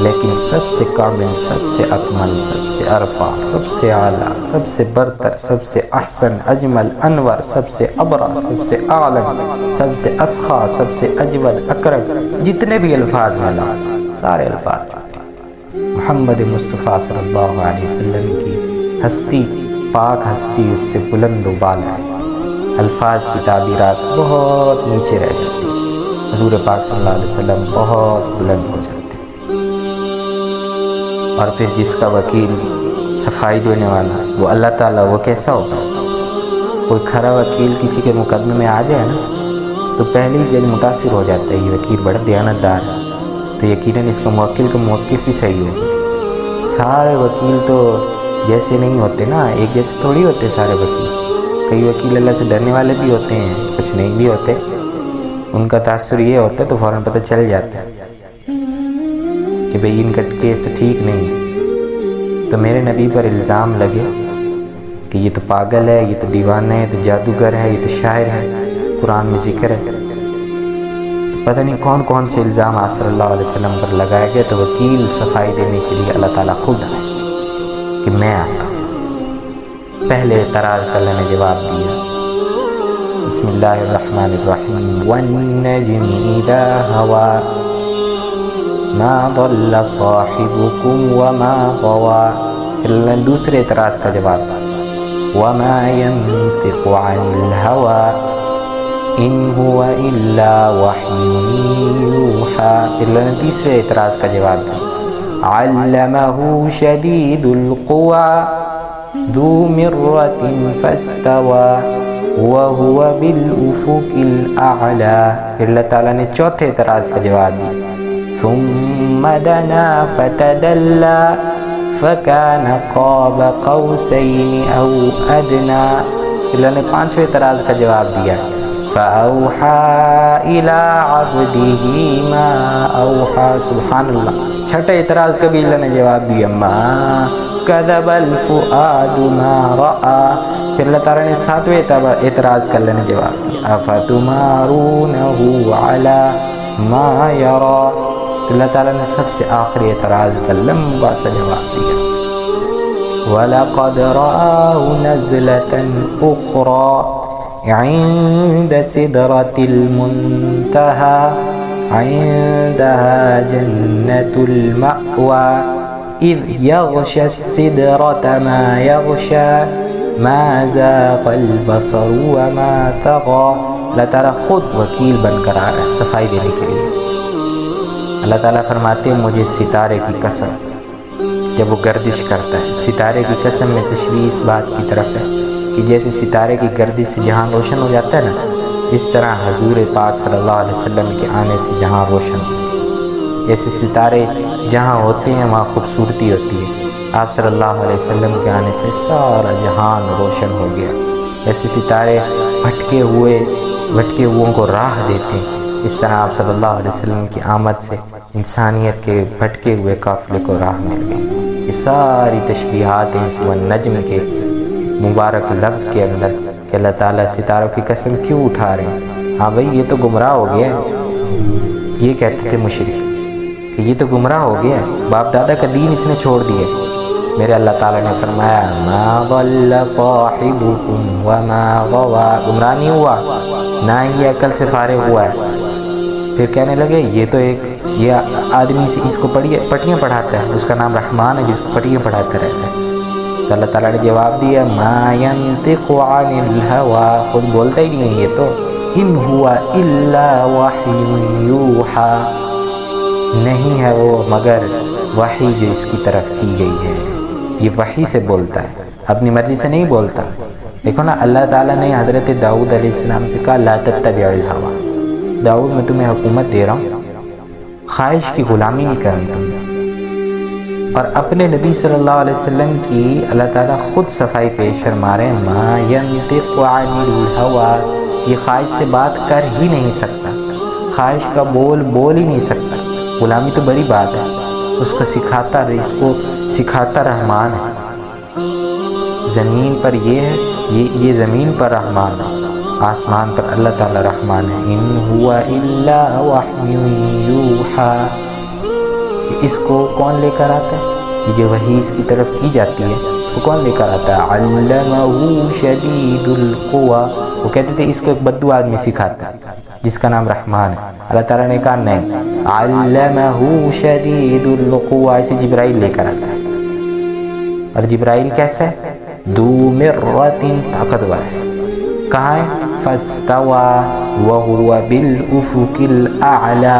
لیکن سب سے کامل، سب سے اکمل، سب سے ارفع، سب سے اعلیٰ، سب سے برتر، سب سے احسن، اجمل، انور، سب سے ابرع، سب سے اعلم، سب سے اسخا، سب سے اجود، اکرم، جتنے بھی الفاظ میں لا، سارے الفاظ محمد مصطفیٰ صلی اللہ علیہ وسلم کی ہستی، پاک ہستی اس سے بلند و بالا ہے۔ الفاظ کی تعبیرات بہت نیچے رہ جاتی ہیں، حضور پاک صلی اللہ علیہ وسلم بہت بلند ہو جاتے ہیں۔ اور پھر جس کا وکیل صفائی دینے والا وہ اللہ تعالیٰ، وہ کیسا ہوگا؟ کوئی کھرا وکیل کسی کے مقدمے میں آ جائے نا تو پہلے ہی جج متاثر ہو جاتا ہے، یہ وکیل بڑا دیانتدار ہے، تو یقیناً اس کا موکل کا موقف بھی صحیح ہوگا۔ سارے وکیل تو جیسے نہیں ہوتے نا، ایک جیسے تھوڑی ہوتے سارے وکیل، کئی وکیل اللہ سے ڈرنے والے بھی ہوتے ہیں، کچھ نہیں بھی ہوتے، ان کا تاثر یہ ہوتا ہے تو فوراً پتہ چل جاتا ہے کہ بھئی ان کا کیس تو ٹھیک نہیں۔ تو میرے نبی پر الزام لگے کہ یہ تو پاگل ہے، یہ تو دیوانہ ہے، یہ تو جادوگر ہے، یہ تو شاعر ہے، قرآن میں ذکر ہے، تو پتہ نہیں کون کون سے الزام آپ صلی اللہ علیہ وسلم پر لگائے گئے۔ تو وکیل صفائی دینے کے لیے اللہ تعالیٰ خود آئے کہ میں آتا ہوں۔ پہلے اعتراض کا اللہ نے جواب دیا، بسم اللہ الرحمن الرحیم، والنجم اذا ہوا ما ضل صاحبكم وما غوا۔ پھر اللہ نے دوسرے اعتراض کا جواب دیا، وما ينطق عن الهوى ان هو الا وحی یوحی۔ پھر اللہ نے تیسرے اعتراض کا جواب دیا، علمہ شدید القوى ذو مرۃ فاستوى وهو بالافق الاعلی۔ پھر اللہ تعالیٰ نے چوتھے اعتراض کا جواب دیا، ثم دنا فتدلى فكان قاب قوسين او ادنى۔ اللہ نے پانچویں اعتراض کا جواب دیا، فاوحى الى عبده ما اوحى۔ سبحان اللہ، چھٹے اعتراض کا بھی اللہ نے جواب دیا، ما كذب الفؤاد ما رأى۔ پھر اللہ تعالیٰ نے ساتویں اعتراض کا اللہ نے جواب دیا، افتمارونه على ما يرى۔ اللہ تعالیٰ نے سب سے آخری اعتراض کا لمبا سا جواب دیا، وَلَقَدْ رَآهُ نَزْلَةً أُخْرَى عِنْدَ سِدْرَةِ الْمُنْتَهَى عِنْدَهَا جَنَّةُ الْمَأْوَى إِذْ يَغْشَى السِّدْرَةَ مَا يَغْشَى مَا زَاغَ الْبَصَرُ وَمَا طَغَى۔ اللہ تعالیٰ خود وکیل بن کر آ رہا ہے صفائی دینے کے لیے۔ اللہ تعالیٰ فرماتے ہیں، مجھے ستارے کی قسم، جب وہ گردش کرتا ہے، ستارے کی قسم میں تشویش بات کی طرف ہے کہ کہ جیسے ستارے کی گردش سے جہاں روشن ہو جاتا ہے نا، اس طرح حضور پاک صلی اللہ علیہ وسلم کے آنے سے جہاں روشن ہو، جیسے ستارے جہاں ہوتے ہیں وہاں خوبصورتی ہوتی ہے، آپ صلی اللہ علیہ وسلم کے آنے سے سارا جہان روشن ہو گیا۔ جیسے ستارے بھٹکے ہوئوں کو راہ دیتے ہیں، اس طرح آپ صلی اللہ علیہ وسلم کی آمد سے انسانیت کے بھٹکے ہوئے قافلے کو راہ مل گئی۔ یہ ساری تشبیہات ہیں اس والنجم کے مبارک لفظ کے اندر کہ اللہ تعالیٰ ستاروں کی قسم کیوں اٹھا رہے ہیں؟ ہاں بھائی یہ تو گمراہ ہو گیا ہے، یہ کہتے تھے مشرک کہ یہ تو گمراہ ہو گیا ہے، باپ دادا کا دین اس نے چھوڑ دیا۔ میرے اللہ تعالیٰ نے فرمایا ما ضل صاحبكم وما غوى، گمراہ نہیں ہوا، نہ ہی یہ عقل سے فارغ ہوا ہے۔ پھر کہنے لگے یہ تو یہ آدمی سے اس کو پٹیاں پڑھاتا ہے، اس کا نام رحمان ہے جو اس کو پٹیاں پڑھاتا رہتا ہے۔ تو اللہ تعالیٰ نے جواب دیا ما ينطق عن الهوى، خود بولتا ہی نہیں ہے یہ تو، ان هو الا وحی یوحى، نہیں ہے وہ مگر وحی جو اس کی طرف کی گئی ہے۔ یہ وحی سے بولتا ہے، اپنی مرضی سے نہیں بولتا۔ دیکھو نا اللہ تعالیٰ نے حضرت داؤد علیہ السلام سے کہا لا تتبع الهوى، داؤد میں تمہیں حکومت دے رہا ہوں، خواہش کی غلامی نہیں کرنی تمہیں۔ اور اپنے نبی صلی اللہ علیہ وسلم کی اللہ تعالیٰ خود صفائی پیش فرما رہے ہیں ما ينطق عن الهوى، یہ خواہش سے بات کر ہی نہیں سکتا، خواہش کا بول ہی نہیں سکتا۔ غلامی تو بڑی بات ہے، اس کو سکھاتا رحمان ہے۔ زمین پر یہ ہے، یہ زمین پر رحمان ہے، آسمان پر اللہ تعالیٰ رحمان ہے۔ ان هو الا وحی یوحى، کہ اس کو کون لے کر آتا ہے؟ یہ جو وحی اس کی طرف کی جاتی ہے اس کو کون لے کر آتا ہے؟ علمہ شدید القوى، وہ کہتے تھے اس کو ایک بدو آدمی سکھاتا ہے جس کا نام رحمان ہے۔ اللہ تعالیٰ نے کہا نہیں، علمہ شدید القوى، اسے جبرائیل لے کر آتا ہے۔ اور جبرائیل کیسا ہے؟ ذو مرۃ، طاقتور ہے۔ کہاں ہے؟ فاستوى وهو بالافق الاعلى،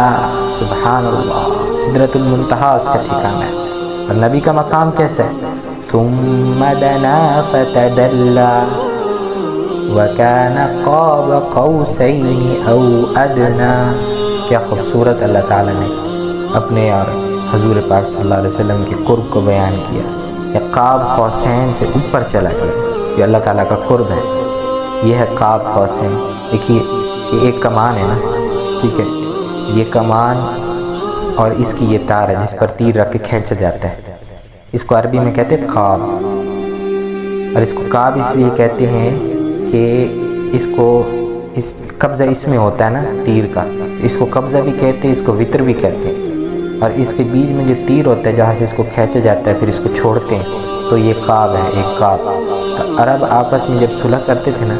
سبحان اللہ، سدرۃ المنتہا اس کا ٹھکانہ ہے۔ اور نبی کا مقام کیسا ہے؟ ثم دنا فتدلى وكان قاب قوسين او ادنى، کیا خوبصورت اللہ تعالیٰ نے اپنے اور حضور پاک صلی اللہ علیہ وسلم کے قرب کو بیان کیا۔ یہ قاب قوسین سے اوپر چلا گیا، یہ اللہ تعالیٰ کا قرب ہے۔ یہ ہے قاب قوسین، دیکھیے یہ ایک کمان ہے نا، ٹھیک ہے، یہ کمان اور اس کی یہ تار ہے جس پر تیر رکھ کے کھینچا جاتا ہے، اس کو عربی میں کہتے ہیں قاب۔ اور اس کو قاب اس لیے کہتے ہیں کہ اس قبضہ اس میں ہوتا ہے نا تیر کا، اس کو قبضہ بھی کہتے ہیں، اس کو وطر بھی کہتے ہیں۔ اور اس کے بیچ میں جو تیر ہوتا ہے جہاں سے اس کو کھینچا جاتا ہے پھر اس کو چھوڑتے ہیں، تو یہ قاب ہے، ایک قاب۔ تو عرب آپس میں جب صلح کرتے تھے نا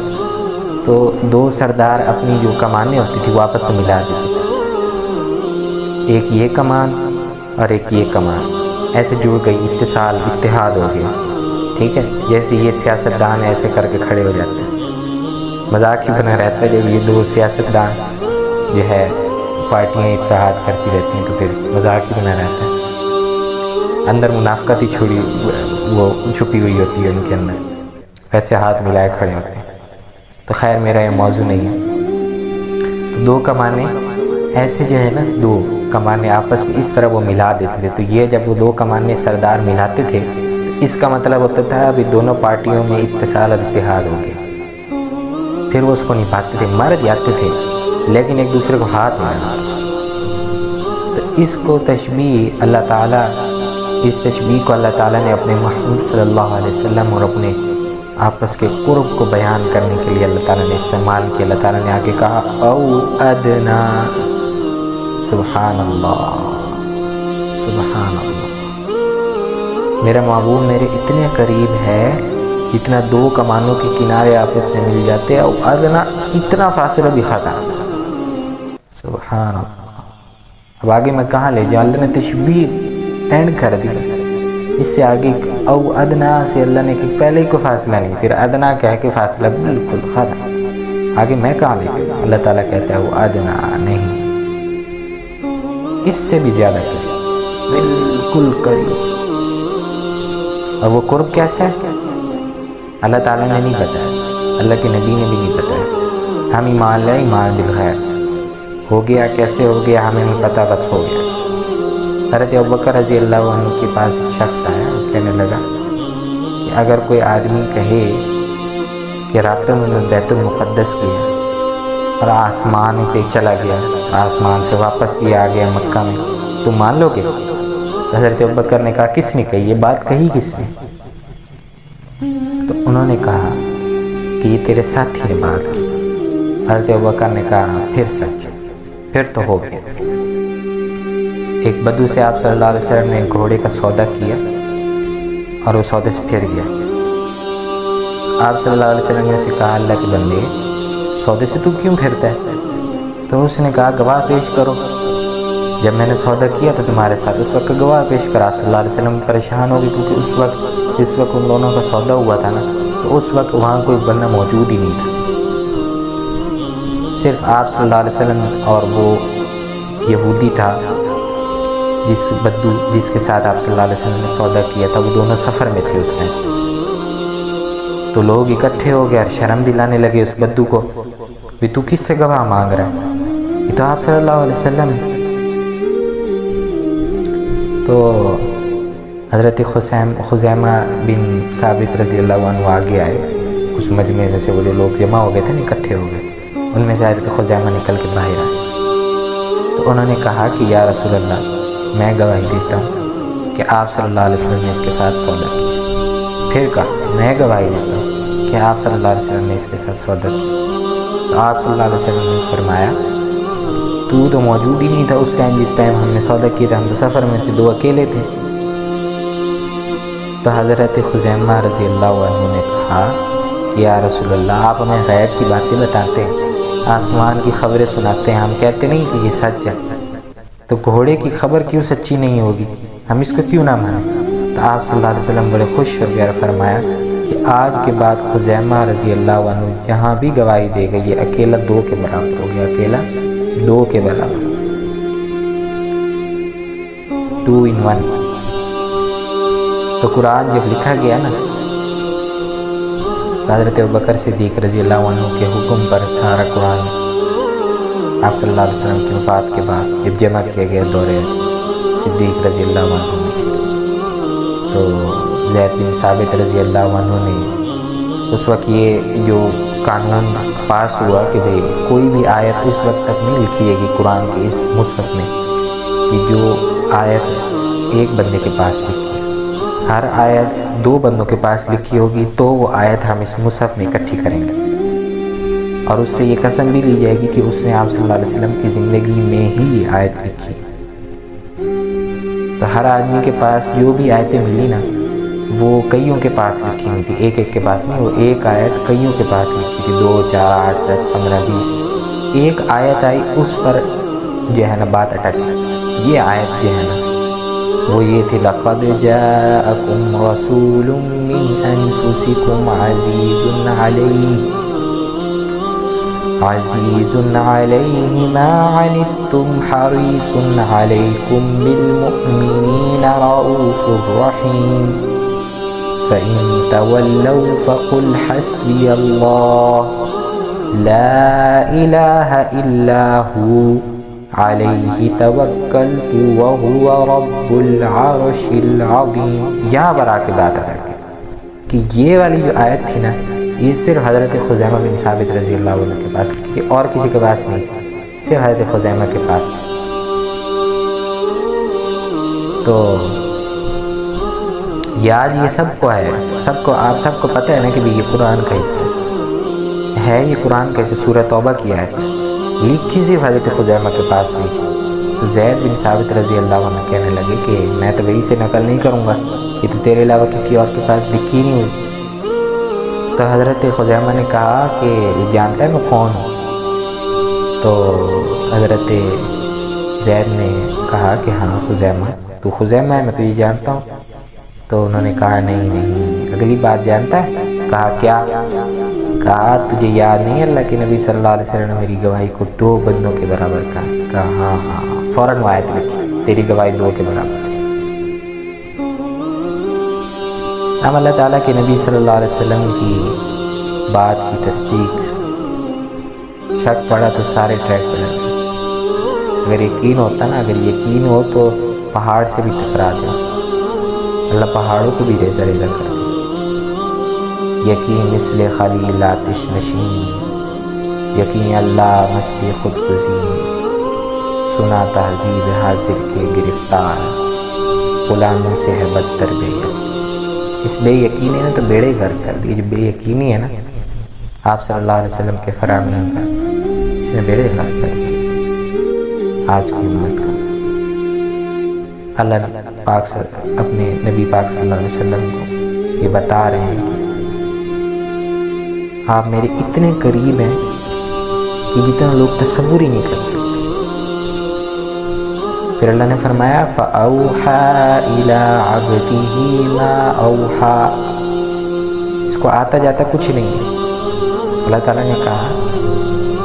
تو دو سردار اپنی جو کمانیں ہوتی تھی وہ آپس میں ملا دیتے تھے، ایک یہ کمان اور ایک یہ کمان، ایسے جڑ گئی، اتصال، اتحاد ہو گیا، ٹھیک ہے۔ جیسے یہ سیاستدان ایسے کر کے کھڑے ہو جاتے ہیں، مذاق ہی بنا رہتا ہے جب یہ دو سیاستدان جو ہے پارٹیاں اتحاد کرتی رہتی ہیں تو پھر مذاق ہی بنا رہتا ہے، اندر منافقت ہی وہ چھپی ہوئی ہوتی ہے ان کے اندر، ویسے ہاتھ ملائے کھڑے ہوتے ہیں۔ تو خیر میرا یہ موضوع نہیں ہے۔ تو دو کمانے ایسے جو ہے نا، دو کمانے آپس میں اس طرح وہ ملا دیتے تھے، تو یہ جب وہ دو کمانے سردار ملاتے تھے تو اس کا مطلب ہوتا تھا ابھی دونوں پارٹیوں میں اتصال اور اتحاد ہو گیا، پھر وہ اس کو نبھاتے تھے، مر جاتے تھے لیکن ایک دوسرے کو ہاتھ نہیں لگاتے تھے۔ تو اس کو تشبیہ اللہ تعالیٰ، اس تشبیہ کو اللہ تعالیٰ نے اپنے محبوب صلی اللہ علیہ وسلم اور اپنے آپس کے قرب کو بیان کرنے کے لیے اللہ تعالیٰ نے استعمال کیا۔ اللہ تعالیٰ نے آگے کہا او ادنا، سبحان اللہ، سبحان اللہ، میرا محبوب میرے اتنے قریب ہے جتنا دو کمانوں کے کنارے آپس سے مل جاتے ہیں، او ادنا، اتنا فاصلہ دکھاتا، سبحان اللہ۔ اب آگے میں کہاں لے جاؤں؟ اللہ نے تشبیہ اینڈ کر دیا، اس سے آگے او ادنا سے اللہ نے کہ پہلے ہی کوئی فاصلہ نہیں، پھر ادنا کہہ کے فاصلہ بالکل ختم، آگے میں کہاں لے جاؤں؟ اللہ تعالیٰ کہتا ہے او ادنا، نہیں، اس سے بھی زیادہ قریب، بالکل قریب۔ اور وہ قرب کیسا ہے اللہ تعالیٰ نے نہیں بتایا، اللہ کے نبی نے بھی نہیں بتایا. ہم ایمان لائے ایمان بالغیب. ہو گیا کیسے ہو گیا ہمیں نہیں پتہ، بس ہو گیا. حضرت ابوبکر رضی اللہ عنہ کے پاس ایک شخص آیا اور کہنے لگا کہ اگر کوئی آدمی کہے کہ راتوں میں بیت المقدس گیا اور آسمان پہ چلا گیا، آسمان سے واپس بھی آ گیا مکہ میں، تو مان لو گے؟ حضرت ابوبکر نے کہا کس نے کہی، یہ بات کہی کس نے؟ تو انہوں نے کہا کہ یہ تیرے ساتھی نے بات کی. حضرت ابوبکر نے کہا پھر سچ، پھر تو ہو گیا. ایک بدو سے آپ صلی اللہ علیہ وسلم نے گھوڑے کا سودا کیا اور وہ سودے سے پھر گیا. آپ صلی اللہ علیہ وسلم نے اسے کہا اللہ کے بندے سودے سے تو کیوں پھرتا ہے؟ تو اس نے کہا گواہ پیش کرو. جب میں نے سودا کیا تو تمہارے ساتھ اس وقت گواہ پیش کرا. آپ صلی اللہ علیہ وسلم پریشان ہو گئے کیونکہ اس وقت ان دونوں کا سودا ہوا تھا نا، تو اس وقت وہاں کوئی بندہ موجود ہی نہیں تھا، صرف آپ صلی اللہ علیہ وسلم اور وہ یہودی تھا جس کے ساتھ آپ صلی اللہ علیہ وسلم نے سودا کیا تھا. وہ دونوں سفر میں تھے اس ٹائم. تو لوگ اکٹھے ہو گئے اور شرم دلانے لگے اس بدو کو بھی تو کس سے گواہ مانگ رہا ہے، یہ تو آپ صلی اللہ علیہ وسلم. تو حضرت خزیمہ بن ثابت رضی اللہ عنہ آگے آئے. اس مجمع میں سے وہ جو لوگ جمع ہو گئے تھے نا، اکٹھے ہو گئے، ان میں سے حضرت خزیمہ نکل کے باہر آئے. تو انہوں نے کہا کہ یا رسول اللہ میں گواہی دیتا ہوں کہ آپ صلی اللہ علیہ وسلم نے اس کے ساتھ سودا کیا. پھر کہا میں گواہی دیتا ہوں کہ آپ صلی اللہ علیہ وسلم نے اس کے ساتھ سودا کیا. تو آپ صلی اللہ علیہ وسلم نے فرمایا تو موجود ہی نہیں تھا اس ٹائم جس ٹائم ہم نے سودا کیا تھا، ہم تو سفر میں تھے، دو اکیلے تھے. تو حضرت خزیمہ رضی اللہ عنہ نے کہا کہ یا رسول اللہ آپ ہمیں غیب کی باتیں بتاتے ہیں، آسمان کی خبریں سناتے ہیں، ہم کہتے نہیں کہ یہ سچ ہے، تو گھوڑے کی خبر کیوں سچی نہیں ہوگی، ہم اس کو کیوں نہ مانیں؟ تو آپ صلی اللہ علیہ وسلم بڑے خوش ہو گئے اور فرمایا کہ آج کے بعد خزیمہ رضی اللہ عنہ یہاں بھی گواہی دے گا، یہ اکیلا 2 کے برابر ہو گیا، اکیلا 2 کے برابر، 2 in 1. تو قرآن جب لکھا گیا نا، حضرت ابوبکر صدیق رضی اللہ عنہ کے حکم پر سارا قرآن آپ صلی اللہ علیہ وسلم کی وفات کے بعد جب جمع کیا گیا دورے صدیق رضی اللہ عنہ میں، تو زید بن ثابت رضی اللہ عنہ نے اس وقت یہ جو قانون پاس ہوا کہ بھئی کوئی بھی آیت اس وقت تک نہیں لکھی جائے گی قرآن کے اس مصحف میں کہ جو آیت ایک بندے کے پاس لکھی ہے، ہر آیت 2 بندوں کے پاس لکھی ہوگی تو وہ آیت ہم اس مصحف میں اکٹھی کریں گے. اور اس سے یہ قسم بھی لی جائے گی کہ اس نے آپ صلی اللہ علیہ وسلم کی زندگی میں ہی یہ آیت لکھی. تو ہر آدمی کے پاس جو بھی آیتیں ملی نا وہ کئیوں کے پاس لکھی ہوئی تھی، ایک کے پاس نہیں، وہ ایک آیت کئیوں کے پاس لکھی تھی، 2 4 8 10 15 20. ایک آیت آئی اس پر جو ہے نا بات اٹک. یہ آیت جو ہے نا وہ یہ تھی لَقَدْ جَاءَكُمْ رَسُولٌ مِّنْ أَنفُسِكُمْ عزيز عليه ما عنتم حريص عليكم بالمؤمنين رؤوف رحيم فإن تولوا فقل حسبي الله لا إله إلا هو عليه توكلت وهو رب العرش العظيم. یہاں پر آ کے بات آ گئی کہ یہ والی جو آیت تھی نا یہ صرف حضرت خزیمہ بن ثابت رضی اللہ عنہ کے پاس تھی اور کسی کے پاس نہیں تھی، صرف حضرت خزیمہ کے پاس تھی. تو یاد یہ سب کو ہے، آپ سب کو پتہ ہے نا کہ بھی یہ قرآن کا حصہ ہے، یہ قرآن کا حصہ سورہ توبہ کی آیت لکھی صرف حضرت خزیمہ کے پاس ہوئی. تو زید بن ثابت رضی اللہ عنہ کہنے لگے کہ میں تو وہی سے نقل نہیں کروں گا، یہ تو تیرے علاوہ کسی اور کے پاس لکھی نہیں ہوئی. تو حضرت خزیمہ نے کہا کہ جانتا ہے میں کون ہوں؟ تو حضرت زید نے کہا کہ ہاں خزیمہ، تو خزیمہ ہے، میں تو یہ جانتا ہوں. تو انہوں نے کہا نہیں اگلی بات جانتا ہے؟ کہا کیا؟ کہا تجھے یاد نہیں اللہ کے نبی صلی اللہ علیہ وسلم نے میری گواہی کو 2 بندوں کے برابر کہا ہاں فوراً وہ آیت لکھی تیری گواہی 2 کے برابر. ہم اللہ تعالیٰ کے نبی صلی اللہ علیہ وسلم کی بات کی تصدیق، شک پڑا تو سارے ٹریک بدل گئے۔ اگر یقین ہوتا نا، اگر یقین ہو تو پہاڑ سے بھی ٹکرا جاؤ، اللہ پہاڑوں کو بھی ریزہ ریزہ کر دے۔ یقین مثل خلیل آتش نشین، یقین اللہ مستی خود گزین، سنا تہذیب حاضر کے گرفتار، غلامی سے ہے بدتر بے یقین۔ اس بے یقینی نے تو بیڑے غرق کر دی۔ جو بے یقینی ہے نا آپ صلی اللہ علیہ وسلم کے فرامین کا، اس نے بیڑے غرق کر دی آج کی امت کا۔ اللہ پاک سے اپنے نبی پاک صلی اللہ علیہ وسلم کو یہ بتا رہے ہیں کہ آپ میرے اتنے قریب ہیں کہ جتنا لوگ تصور ہی نہیں کر سکتے۔ پھر اللہ نے فرمایا فَأَوْحَى إِلَىٰ عَبْدِهِ مَا أَوْحَى، اس کو آتا جاتا کچھ نہیں ہے۔ اللہ تعالیٰ نے کہا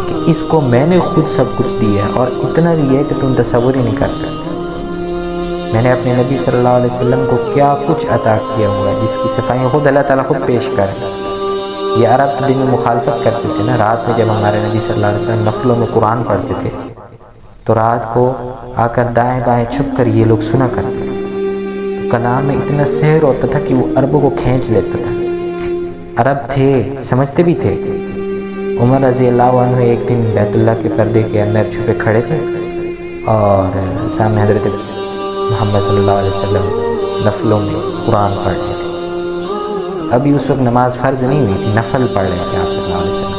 کہ اس کو میں نے خود سب کچھ دیا ہے، اور اتنا دیا ہے کہ تم تصور ہی نہیں کر سکتے۔ میں نے اپنے نبی صلی اللہ علیہ وسلم کو کیا کچھ عطا کیا ہوا ہے، جس کی صفائیاں خود اللہ تعالیٰ خود پیش کر رہے ہیں۔ یہ عرب تو دن میں مخالفت کرتے تھے نا، رات میں جب ہمارے نبی صلی اللہ علیہ وسلم نفلوں میں قرآن پڑھتے تھے تو رات کو آ کر دائیں بائیں چھپ کر یہ لوگ سنا کرتے تھے۔ تو کلام میں اتنا سحر ہوتا تھا کہ وہ عربوں کو کھینچ لیتا تھا۔ عرب تھے، سمجھتے بھی تھے۔ عمر رضی اللہ عنہ ایک دن بیت اللہ کے پردے کے اندر چھپے کھڑے تھے اور سامنے حضرت محمد صلی اللہ علیہ وسلم نفلوں میں قرآن پڑھ رہے تھے۔ ابھی اس وقت نماز فرض نہیں ہوئی تھی، نفل پڑھ رہے تھے آپ صلی اللہ علیہ وسلم۔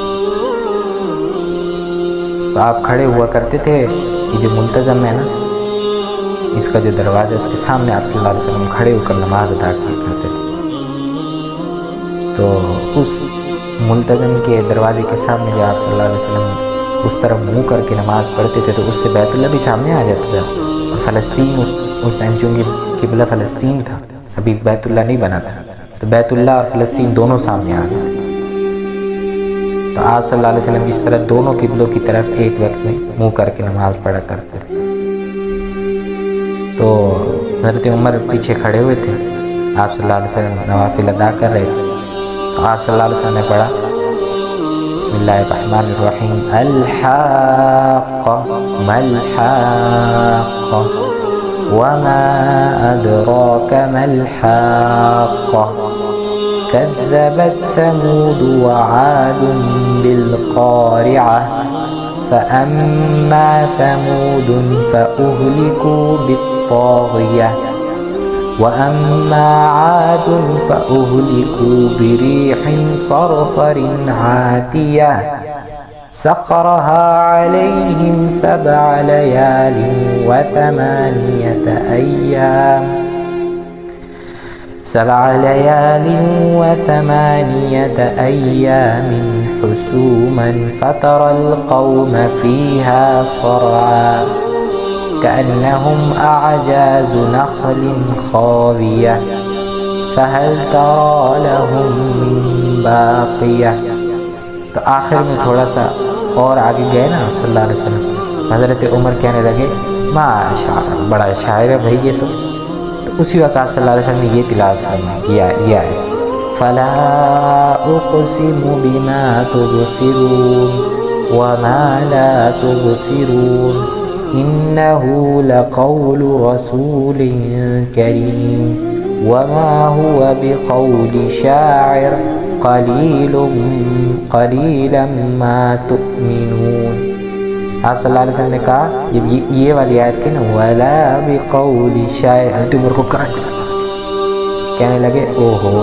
تو آپ کھڑے ہوا کرتے تھے، یہ جو ملتزم ہے نا، اس کا جو دروازہ ہے اس کے سامنے آپ صلی اللہ علیہ وسلم کھڑے ہو کر نماز ادا کیا کرتے تھے۔ تو اس ملتزم کے دروازے کے سامنے جو آپ صلی اللہ علیہ وسلم اس طرف منہ کر کے نماز پڑھتے تھے تو اس سے بیت اللہ بھی سامنے آ جاتا تھا، اور فلسطین اس ٹائم چونکہ قبلہ فلسطین تھا، ابھی بیت اللہ نہیں بنا تھا، تو بیت اللہ اور فلسطین دونوں سامنے آ گئے تھے۔ تو آپ صلی اللہ علیہ وسلم جس طرح دونوں قبلوں کی طرف ایک وقت میں منہ کر کے نماز پڑھا کرتے تھے۔ تو حضرت عمر پیچھے کھڑے ہوئے تھے، آپ صلی اللہ علیہ وسلم نوافل ادا کر رہے تھے۔ تو آپ صلی اللہ علیہ وسلم نے پڑھا بسم اللہ الرحمن الرحیم الحاقہ ما الحاقہ وما ادراک ما الحاقہ كذبت ثمود وعاد بالقارعة فأما ثمود فأهلكوا بالطاغية وأما عاد فأهلكوا بريح صرصر عاتية سخرها عليهم 7 ليال و8 أيام 7 ليال و8 أيام حسوما فترى القوم فيها صرعا كأنهم أعجاز نخل خاوية فهل ترى لهم من باقية۔ تو آخر میں تھوڑا سا اور آگے گئے نا آپ صلی اللہ علیہ وسلم، حضرت عمر کہنے لگے ماشاءاللہ بڑا شاعر ہے بھائی یہ تو اسی وقت آپ صلی اللہ علیہ وسلم نے یہ تلاوت فرمائی، یہ ہے فلا اقسم بما تبصرون وما لا تبصرون انه لقول رسول کریم وما هو بقول شاعر قلیلا ما تؤمنون۔ آپ صلی اللہ علیہ وسلم نے کہا جب یہ والی آیت کی نا وَلَا بِقَوْلِ شَاعِرٍ، حضرت عمر کو کرنٹ کہنے لگے اوہو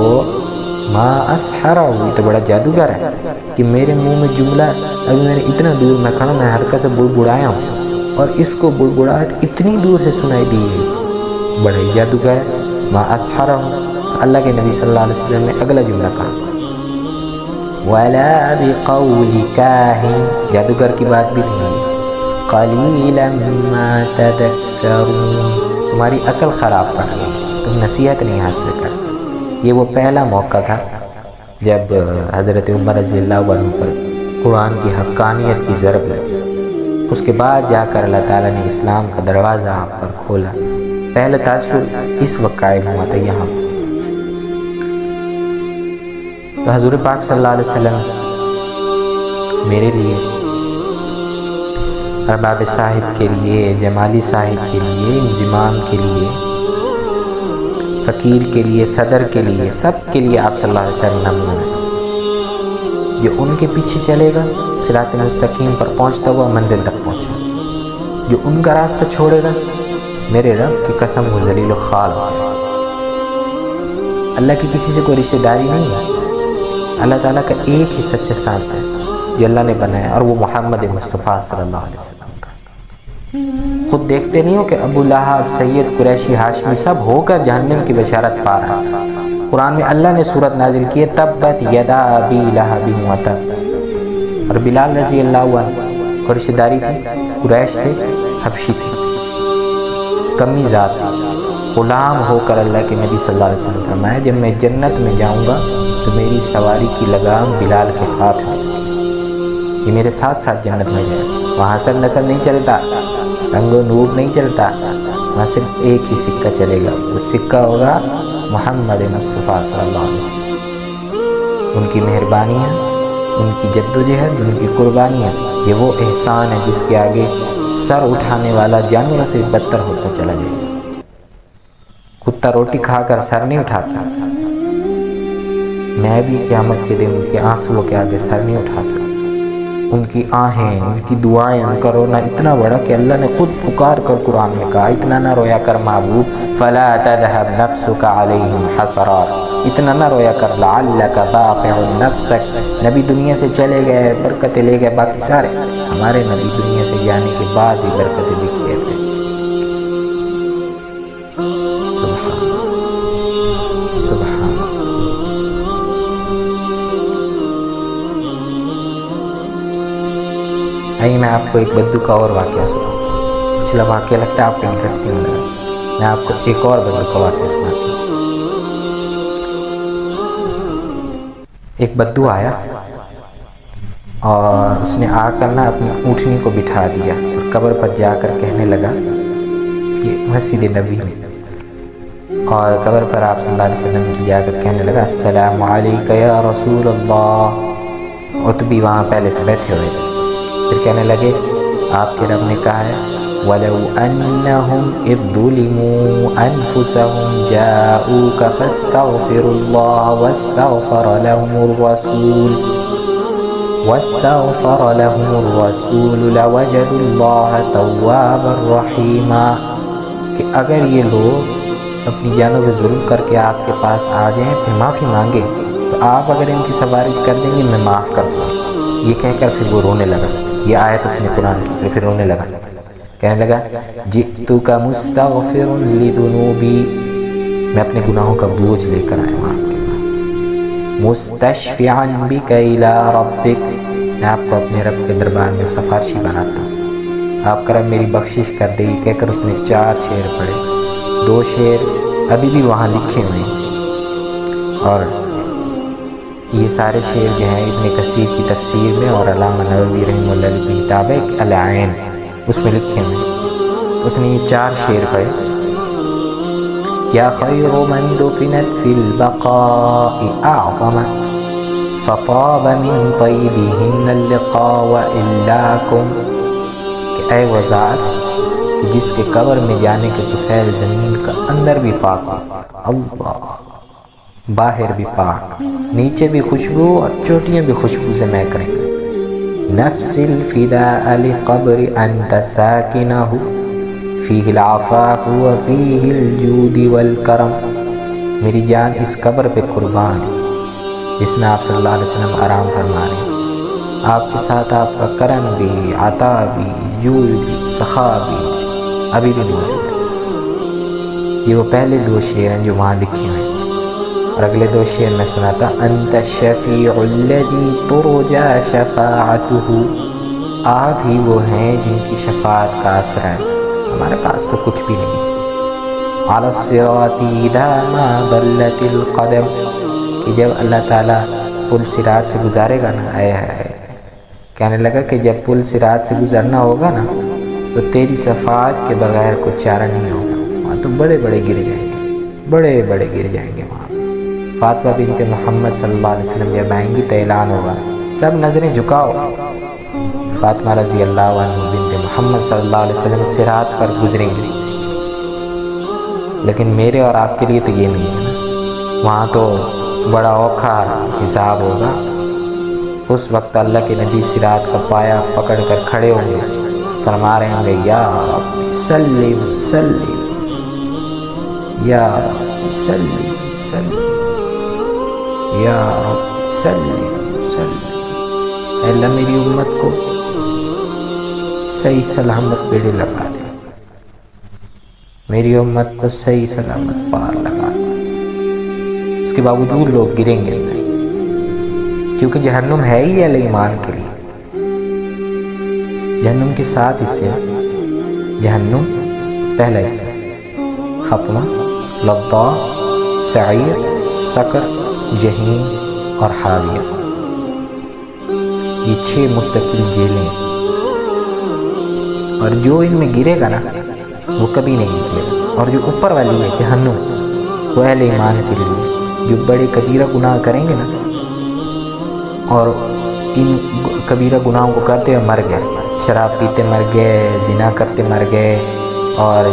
ما اسحرہ، یہ تو بڑا جادوگر ہے کہ میرے منہ میں جملہ ابھی میں نے اتنا دور میں کھڑا میں حلقہ سے بڑبڑایا ہوں اور اس کو بڑبڑاہٹ اتنی دور سے سنائی دی ہے، بڑا ہی جادوگر ہے۔ ما اسحرہ، اللہ کے نبی صلی اللہ علیہ وسلم نے اگلا جملہ کہا وَلَا بِقَوْلِ كَاهِنٍ، جادوگر کی بات بھی نہیں ہے، قَلِيلًا مَا تَذَكَّرُونَ، تمہاری عقل خراب پڑ گئی، تم نصیحت نہیں حاصل کرتے۔ یہ وہ پہلا موقع تھا جب حضرت عمر رضی اللہ عنہ پر قرآن کی حقانیت کی ضرب لگی، اس کے بعد جا کر اللہ تعالیٰ نے اسلام کا دروازہ آپ پر کھولا۔ پہلا تاثر اس وقت قائم ہوا تھا یہاں تو حضور پاک صلی اللہ علیہ وسلم میرے لیے، ارباب صاحب کے لیے، جمالی صاحب کے لیے، انضمام کے لیے، فقیر کے لیے، صدر کے لیے، سب کے لیے آپ صلی اللہ علیہ وسلم نمونہ ہے۔ جو ان کے پیچھے چلے گا صراط مستقیم پر پہنچتا ہوا منزل تک پہنچے، جو ان کا راستہ چھوڑے گا میرے رب کی قسم وہ ذلیل و خوار ہو جائے۔ اللہ کی کسی سے کوئی رشتہ داری نہیں ہے، اللہ تعالیٰ کا ایک ہی سچا سانچ ہے جو اللہ نے بنایا، اور وہ محمد مصطفیٰ صلی اللہ علیہ وسلم کا۔ خود دیکھتے نہیں ہو کہ ابو لہب، سید، قریشی، ہاشمی سب ہو کر جہنم کی بشارت پا رہا ہے۔ قرآن میں اللہ نے صورت نازل کی ہے تبت یدا ابی لہب وتب، اور بلال رضی اللہ عنہ کو رشتہ داری تھی، قریش تھے، حبشی تھی، کمی ذات تھی، غلام ہو کر اللہ کے نبی صلی اللہ علیہ وسلم نے فرمایا جب میں جنت میں جاؤں گا تو میری سواری کی لگام بلال کے ہاتھ میں، یہ میرے ساتھ ساتھ جنت میں جائے۔ وہاں سب نسل نہیں چلتا، رنگ و نور نہیں چلتا، وہاں صرف ایک ہی سکہ چلے گا، وہ سکہ ہوگا محمد مصطفیٰ صلی اللہ علیہ وسلم۔ ان کی مہربانیاں، ان کی جد و جہد، ان کی قربانیاں، یہ وہ احسان ہے جس کے آگے سر اٹھانے والا جانوروں سے بدتر ہوتا چلا جائے گا۔ کتا روٹی کھا کر سر نہیں اٹھاتا، میں بھی قیامت کے دن ان کے آنسوؤں کے آگے سر نہیں اٹھا سکتا۔ ان کی آہیں، ان کی دعائیں، ان کا رونا اتنا بڑا کہ اللہ نے خود پکار کر قرآن میں کہا اتنا نہ رویا کر محبوب فلا تذهب نفسك عليهم حسرات، اتنا نہ رویا کر لعلك باخع نفسك۔ نبی دنیا سے چلے گئے، برکتیں لے گئے، باقی سارے ہمارے نبی دنیا سے جانے کے بعد بھی برکتیں بکھیر گئے۔ سبحان سبحان۔ آئیے میں آپ کو ایک بدو کا اور واقعہ سناؤں۔ پچھلا واقعہ لگتا ہے آپ کو انٹرسٹنگ لگا، میں آپ کو ایک اور بدو کا واقعہ سناتا ہوں۔ ایک بدو آیا اور اس نے آ کر نا اپنی اونٹنی کو بٹھا دیا اور قبر پر جا کر کہنے لگا کہ مسجد نبوی میں، اور قبر پر آپ صلی اللہ علیہ وسلم کی جا کر کہنے لگا السلام علیکہ یا رسول اللہ۔ عتبی وہاں پہلے سے بیٹھے ہوئے تھے، پھر کہنے لگے آپ کے رب نے کہا ہے وَلَوْ أَنَّهُمْ إِذْ ظُلِمُوا أَنفُسَهُمْ جَاءُوكَ فَاسْتَغْفِرُوا اللَّهَ وَاسْتَغْفَرَ لَهُمُ الرَّسُولُ لَوَجَدُوا اللَّهَ تَوَّابًا رَحِيمًا، کہ اگر یہ لوگ اپنی جانوں پہ ظلم کر کے آپ کے پاس آ جائیں پھر معافی مانگے تو آپ اگر ان کی سفارش کر دیں گے میں معاف کر دوں گا۔ یہ کہہ کر پھر وہ رونے لگا، یہ آیت اس نے قرآن کی، پھر رونے لگا، کہنے لگا جئتک مستغفرا لذنوبی، میں اپنے گناہوں کا بوجھ لے کر آیا ہوں آپ کے پاس، مستشفعا بک الی ربک، میں آپ کو اپنے رب کے دربار میں سفارشی بناتا ہوں، آپ کا رب میری بخشش کر دے۔ یہ کہہ کر اس نے 4 شعر پڑھے، 2 شعر ابھی بھی وہاں لکھے ہوئے ہیں، اور یہ سارے شعر جو ہیں ابن کثیر کی تفسیر میں اور علامہ نووی رحمہ اللہ کی کتاب ہے العین، اس میں لکھے ہوئے ہیں۔ اس نے یہ 4 شعر پڑھے، یا خیر من دفنت فی البقاء اعظم فطاب من طیبہن اللقاء وإلاکم، کہ اے وہ ذات جس کے قبر میں جانے کے طفیل زمین کا اندر بھی پاک ہو، اللہ باہر بھی پاک، نیچے بھی خوشبو اور چوٹیاں بھی خوشبو سے مہک رہی، نفس الفداء لقبر انت ساکنہ فیہ العفاف وفیہ الجود والکرم، میری جان اس قبر پہ قربان جس میں آپ صلی اللہ علیہ وسلم آرام فرما رہے ہیں، آپ کے ساتھ آپ کا کرم بھی، عطا بھی، جود بھی، سخا بھی ابھی بھی موجود ہے۔ یہ وہ پہلے 2 شعر ہیں جو وہاں لکھے ہوئے ہیں، اور اگلے 2 شعر میں سناتا انت الشفیع الذی ترجا شفاعتہ، آپ ہی وہ ہیں جن کی شفاعت کا آسرا ہے، ہمارے پاس تو کچھ بھی نہیں۔ علی الصراط اذا ما ضلت القدم، کہ جب اللہ تعالیٰ پل صراط سے گزارے گا نا، کہنے لگا کہ جب پل صراط سے گزرنا ہوگا نا تو تیری شفاعت کے بغیر کچھ چارہ نہیں ہوگا، وہاں تو بڑے بڑے گر جائیں گے، بڑے بڑے گر جائیں گے وہاں۔ فاطمہ بنت محمد صلی اللہ علیہ وسلم جب آئیں گی تو اعلان ہوگا، سب نظریں جھکاؤ، فاطمہ رضی اللہ عنہ بنت محمد صلی اللہ علیہ وسلم صراط پر گزریں گی۔ لیکن میرے اور آپ کے لیے تو یہ نہیں ہے نا، وہاں تو بڑا اوکھا حساب ہوگا۔ اس وقت اللہ کے نبی صراط کا پایا پکڑ کر کھڑے ہوں گے، فرما رہے ہوں گے یا رب سلم سلم، یا رب سلم سلم، یا رب سلم سلم، اے اللہ میری امت کو صحیح سلامت بیڑے لگا دے، میری امت کو صحیح سلامت پار لگا دے۔ اس کے باوجود لوگ گریں گے، کیونکہ جہنم ہے ہی اہل ایمان کے لیے۔ جہنم کے 7 حصے، جہنم پہلا حصہ حطمہ، لظہ، سعیر، سقر، جہیم اور حاویہ، یہ 6 مستقل جیلیں، اور جو ان میں گرے گا نا وہ کبھی نہیں نکلے گا۔ اور جو اوپر والی ہے جہنم، وہ اہل ایمان کے لیے، جو بڑے کبیرہ گناہ کریں گے نا اور ان کبیرہ گناہوں کو کرتے ہوئے مر گئے، شراب پیتے مر گئے، زنا کرتے مر گئے، اور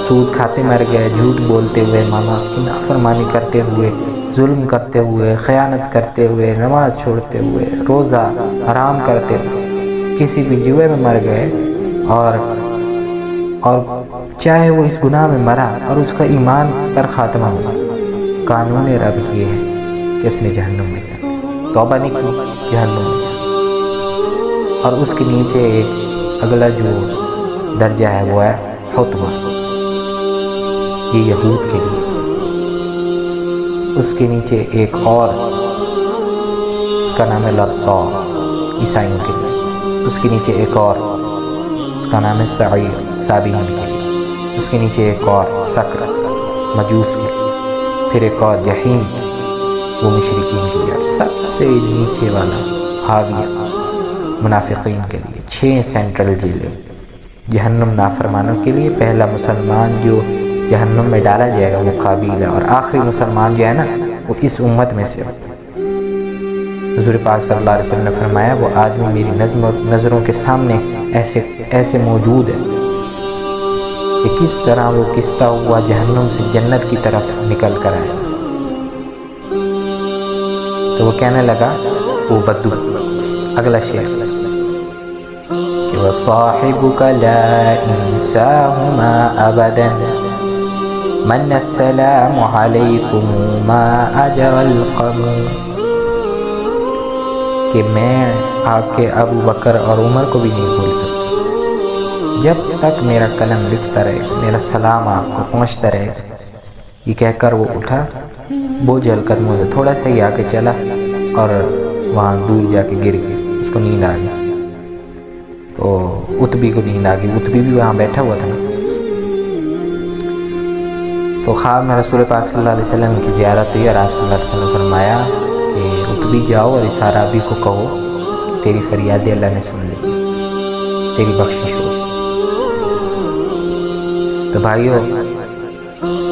سود کھاتے مر گئے، جھوٹ بولتے ہوئے، ماں باپ کی نافرمانی کرتے ہوئے، ظلم کرتے ہوئے، خیانت کرتے ہوئے، نماز چھوڑتے ہوئے، روزہ حرام کرتے ہوئے، کسی بھی جوئے میں مر گئے، اور چاہے وہ اس گناہ میں مرا اور اس کا ایمان پر خاتمہ ہوا، قانون رب یہ ہے کہ اس نے جہنم میں جانا، توبہ نہیں کی، جہنم میں جانا۔ اور اس کے نیچے ایک اگلا جو درجہ ہے وہ ہے حطمہ، یہ یہود کے لیے۔ اس کے نیچے ایک اور، اس کا نام ہے لظہ، عیسائیوں کے لیے۔ اس کے نیچے ایک اور، اس کا نام ہے سعیر، سابین کے لیے۔ اس کے نیچے ایک اور سقر، مجوس کے لیے۔ پھر ایک اور جہیم، وہ مشرکین کے لیے۔ اور سب سے نیچے والا حاویہ، منافقین کے لیے۔ 6 سینٹرل جیلیں جہنم نافرمانوں کے لیے۔ پہلا مسلمان جو جہنم میں ڈالا جائے گا وہ قابیل ہے، اور آخری مسلمان جو ہے نا وہ اس امت میں سے۔ حضور پاک صلی اللہ علیہ وسلم نے فرمایا وہ آدمی میری نظروں کے سامنے ایسے موجود ہے کہ کس طرح وہ کستا ہوا جہنم سے جنت کی طرف نکل کر آئے۔ تو وہ کہنے لگا، وہ بدو، اگلا شعر کہ وَصَاحِبُكَ لَا إِنسَاهُمَا أَبَدًا مَنَّ السَّلَامُ عَلَيْكُمْ مَا أَجْرَ الْقَمُ، کہ میں آپ کے ابو بکر اور عمر کو بھی نہیں بھول سکتا جب تک میرا قلم لکھتا رہے، میرا سلام آپ کو پہنچتا رہے۔ یہ کہہ کر وہ اٹھا، بوجھ قدموں سے تھوڑا سا ہی آگے چلا اور وہاں دور جا کے گر گیا، اس کو نیند آ گئی۔ تو اتبی کو نیند آ گئی، اتبی بھی وہاں بیٹھا ہوا تھا نا۔ تو خواب میں رسول پاک صلی اللہ علیہ وسلم کی زیارت ہوئی، اور آپ صلی اللہ علیہ وسلم نے فرمایا کہ اتبی جاؤ اور اس عرابی کو کہو تیری فریادیں اللہ نے سن لی، تیری بخشش ہو۔ تو بھائیو،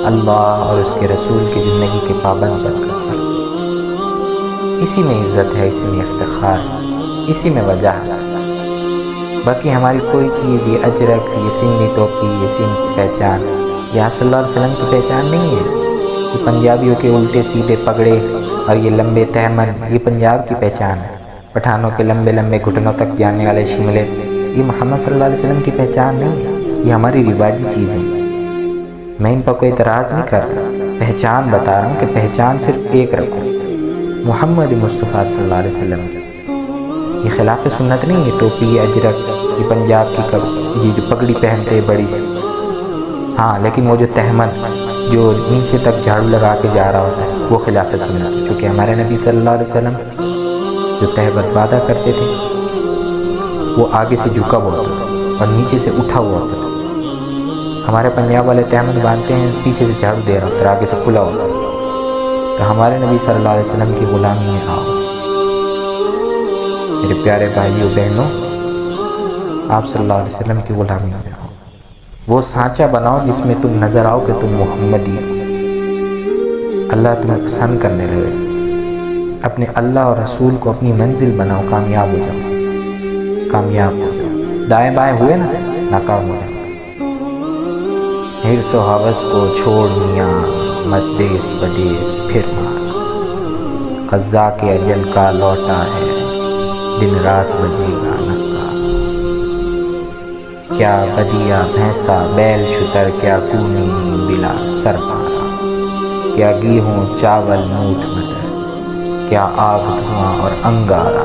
اللہ اور اس کے رسول کی زندگی کے پابند بن کر چلو، اسی میں عزت ہے، اسی میں افتخار ہے، اسی میں وجہ ہے۔ باقی ہماری کوئی چیز، یہ اجرک، یہ سندھی ٹوپی، یہ سندھ کی پہچان، یہ آپ صلی اللہ علیہ وسلم کی پہچان نہیں ہے۔ یہ پنجابیوں کے الٹے سیدھے پگڑے اور یہ لمبے تہمن، یہ پنجاب کی پہچان ہے۔ پٹھانوں کے لمبے لمبے گھٹنوں تک جانے والے شملے، یہ محمد صلی اللہ علیہ وسلم کی پہچان نہیں ہے، یہ ہماری رواجی چیزیں۔ میں ان پر کوئی اعتراض نہیں کر رہا، پہچان بتا رہا ہوں کہ پہچان صرف ایک رکھو، محمد مصطفیٰ صلی اللہ علیہ وسلم کی۔ یہ خلاف سنت نہیں ہے، ٹوپی، اجرک، یہ پنجاب کی یہ جو پگڑی پہنتے ہیں بڑی سی، ہاں، لیکن وہ جو تہمن جو نیچے تک جھاڑو لگا کے جا رہا ہوتا ہے وہ خلاف سنت ہے، چونکہ ہمارے نبی صلی اللہ علیہ وسلم جو تہبت باندھا کرتے تھے وہ آگے سے جھکا ہوا ہوتا تھا اور نیچے سے اٹھا ہوا ہوتا تھا۔ ہمارے پنجاب والے تہمت باندھتے ہیں، پیچھے سے جھاڑو دے رہا ہوتا ہے، آگے سے کھلا ہوتا ہے۔ تو ہمارے نبی صلی اللہ علیہ وسلم کی غلامی میں آؤ میرے پیارے بھائیوں بہنوں، آپ صلی اللہ علیہ وسلم کی غلامی میں آؤ، وہ سانچہ بناؤ جس میں تم نظر آؤ کہ تم محمدی ہو۔ اللہ تمہیں پسند کرنے لگے، اپنے اللہ اور رسول کو اپنی منزل بناؤ، کامیاب ہو جاؤ، کامیاب ہو جاؤ۔ دائیں بائیں ہوئے نا، ناکام ہو جاؤ۔ حرص و حوث کو چھوڑ میاں، مت دیس بدیس پھر مار، قضا کے اجل کا لوٹا ہے، دن رات بجے گا نکا۔ کیا بدیا بھینسا بیل شتر، کیا کونی بلا سر پارا، کیا گیہوں چاول موٹ مٹر، کیا آگ دھواں اور انگارا،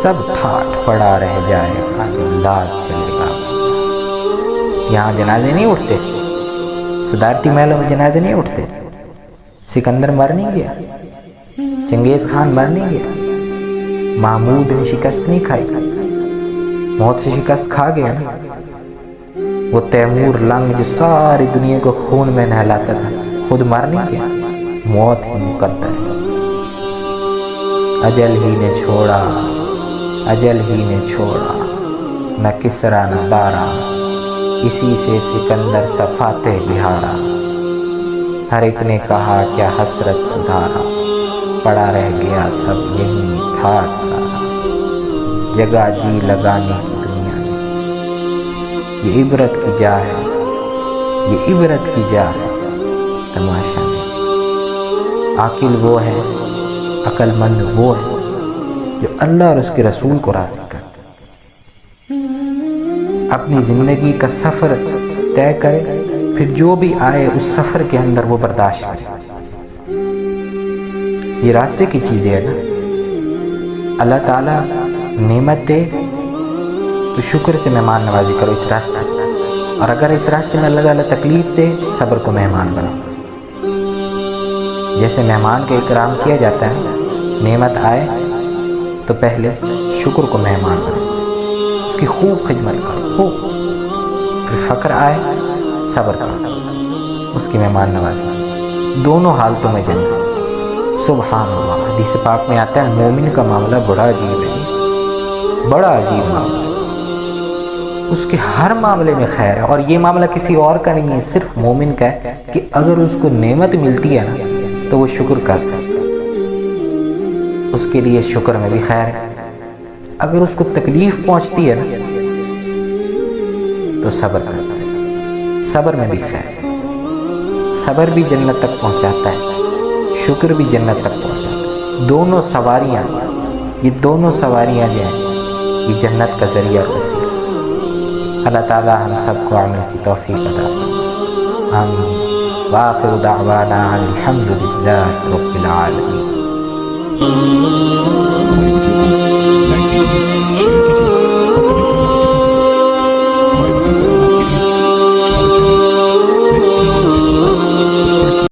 سب ٹھاٹ پڑا رہ جائے گا جب لاد چلے گا۔ یہاں جنازے نہیں اٹھتے، صدارتی محلوں میں جنازے نہیں اٹھتے۔ سکندر مر نہیں گیا، چنگیز خان مر نہیں گیا، محمود نے شکست نہیں کھائی، موت سے شکست کھا گیا نا۔ وہ تیمور لنگ جو ساری دنیا کو خون میں نہلاتا تھا، خود مر نہیں گیا، موت ہی مقدر ہے۔ اجل ہی نے چھوڑا، اجل ہی نے چھوڑا، نہ کسرا نہ دارا، اسی سے سکندر سا فاتح بہارا۔ ہر ایک نے کہا کیا حسرت سدھارا، پڑا رہ گیا سب یہیں ٹھاٹ سارا۔ جگہ جی لگانے کی دنیا نے، یہ عبرت کی جا ہے، یہ عبرت کی جا ہے، تماشا نہیں۔ عاقل وہ ہے، عقل مند وہ ہے جو اللہ اور اس کے رسول کو راضی کرے، اپنی زندگی کا سفر طے کرے، پھر جو بھی آئے اس سفر کے اندر وہ برداشت کرے۔ یہ راستے کی چیزیں ہے نا۔ اللہ تعالیٰ نعمت دے تو شکر سے مہمان نوازی کرو اس راستے، اور اگر اس راستے میں اللہ تعالیٰ تکلیف دے، صبر کو مہمان بناؤ۔ جیسے مہمان کا اکرام کیا جاتا ہے، نعمت آئے تو پہلے شکر کو مہمان بناؤ، اس کی خوب خدمت کرو، خوب۔ پھر فقر آئے، صبر کرو، اس کی مہمان نوازی۔ دونوں حالتوں میں جنت۔ سبحان اللہ، حدیث پاک میں آتا ہے مومن کا معاملہ بڑا عجیب ہے، بڑا عجیب معاملہ، اس کے ہر معاملے میں خیر ہے، اور یہ معاملہ کسی اور کا نہیں ہے، صرف مومن کا ہے کہ اگر اس کو نعمت ملتی ہے نا تو وہ شکر کرتا ہے، اس کے لیے شکر میں بھی خیر ہے۔ اگر اس کو تکلیف پہنچتی ہے نا تو صبر کرتا ہے، صبر میں بھی خیر ہے۔ صبر بھی جنت تک پہنچاتا ہے، شکر بھی جنت تک پہنچاتا ہے۔ دونوں سواریاں، یہ دونوں سواریاں جو ہیں یہ جنت کا ذریعہ اور وسیلہ۔ اللہ تعالی ہم سب کو عمل کی توفیق عطا فرمائے، آمین۔ وآخر دعوانا الحمد للہ رب العالمین۔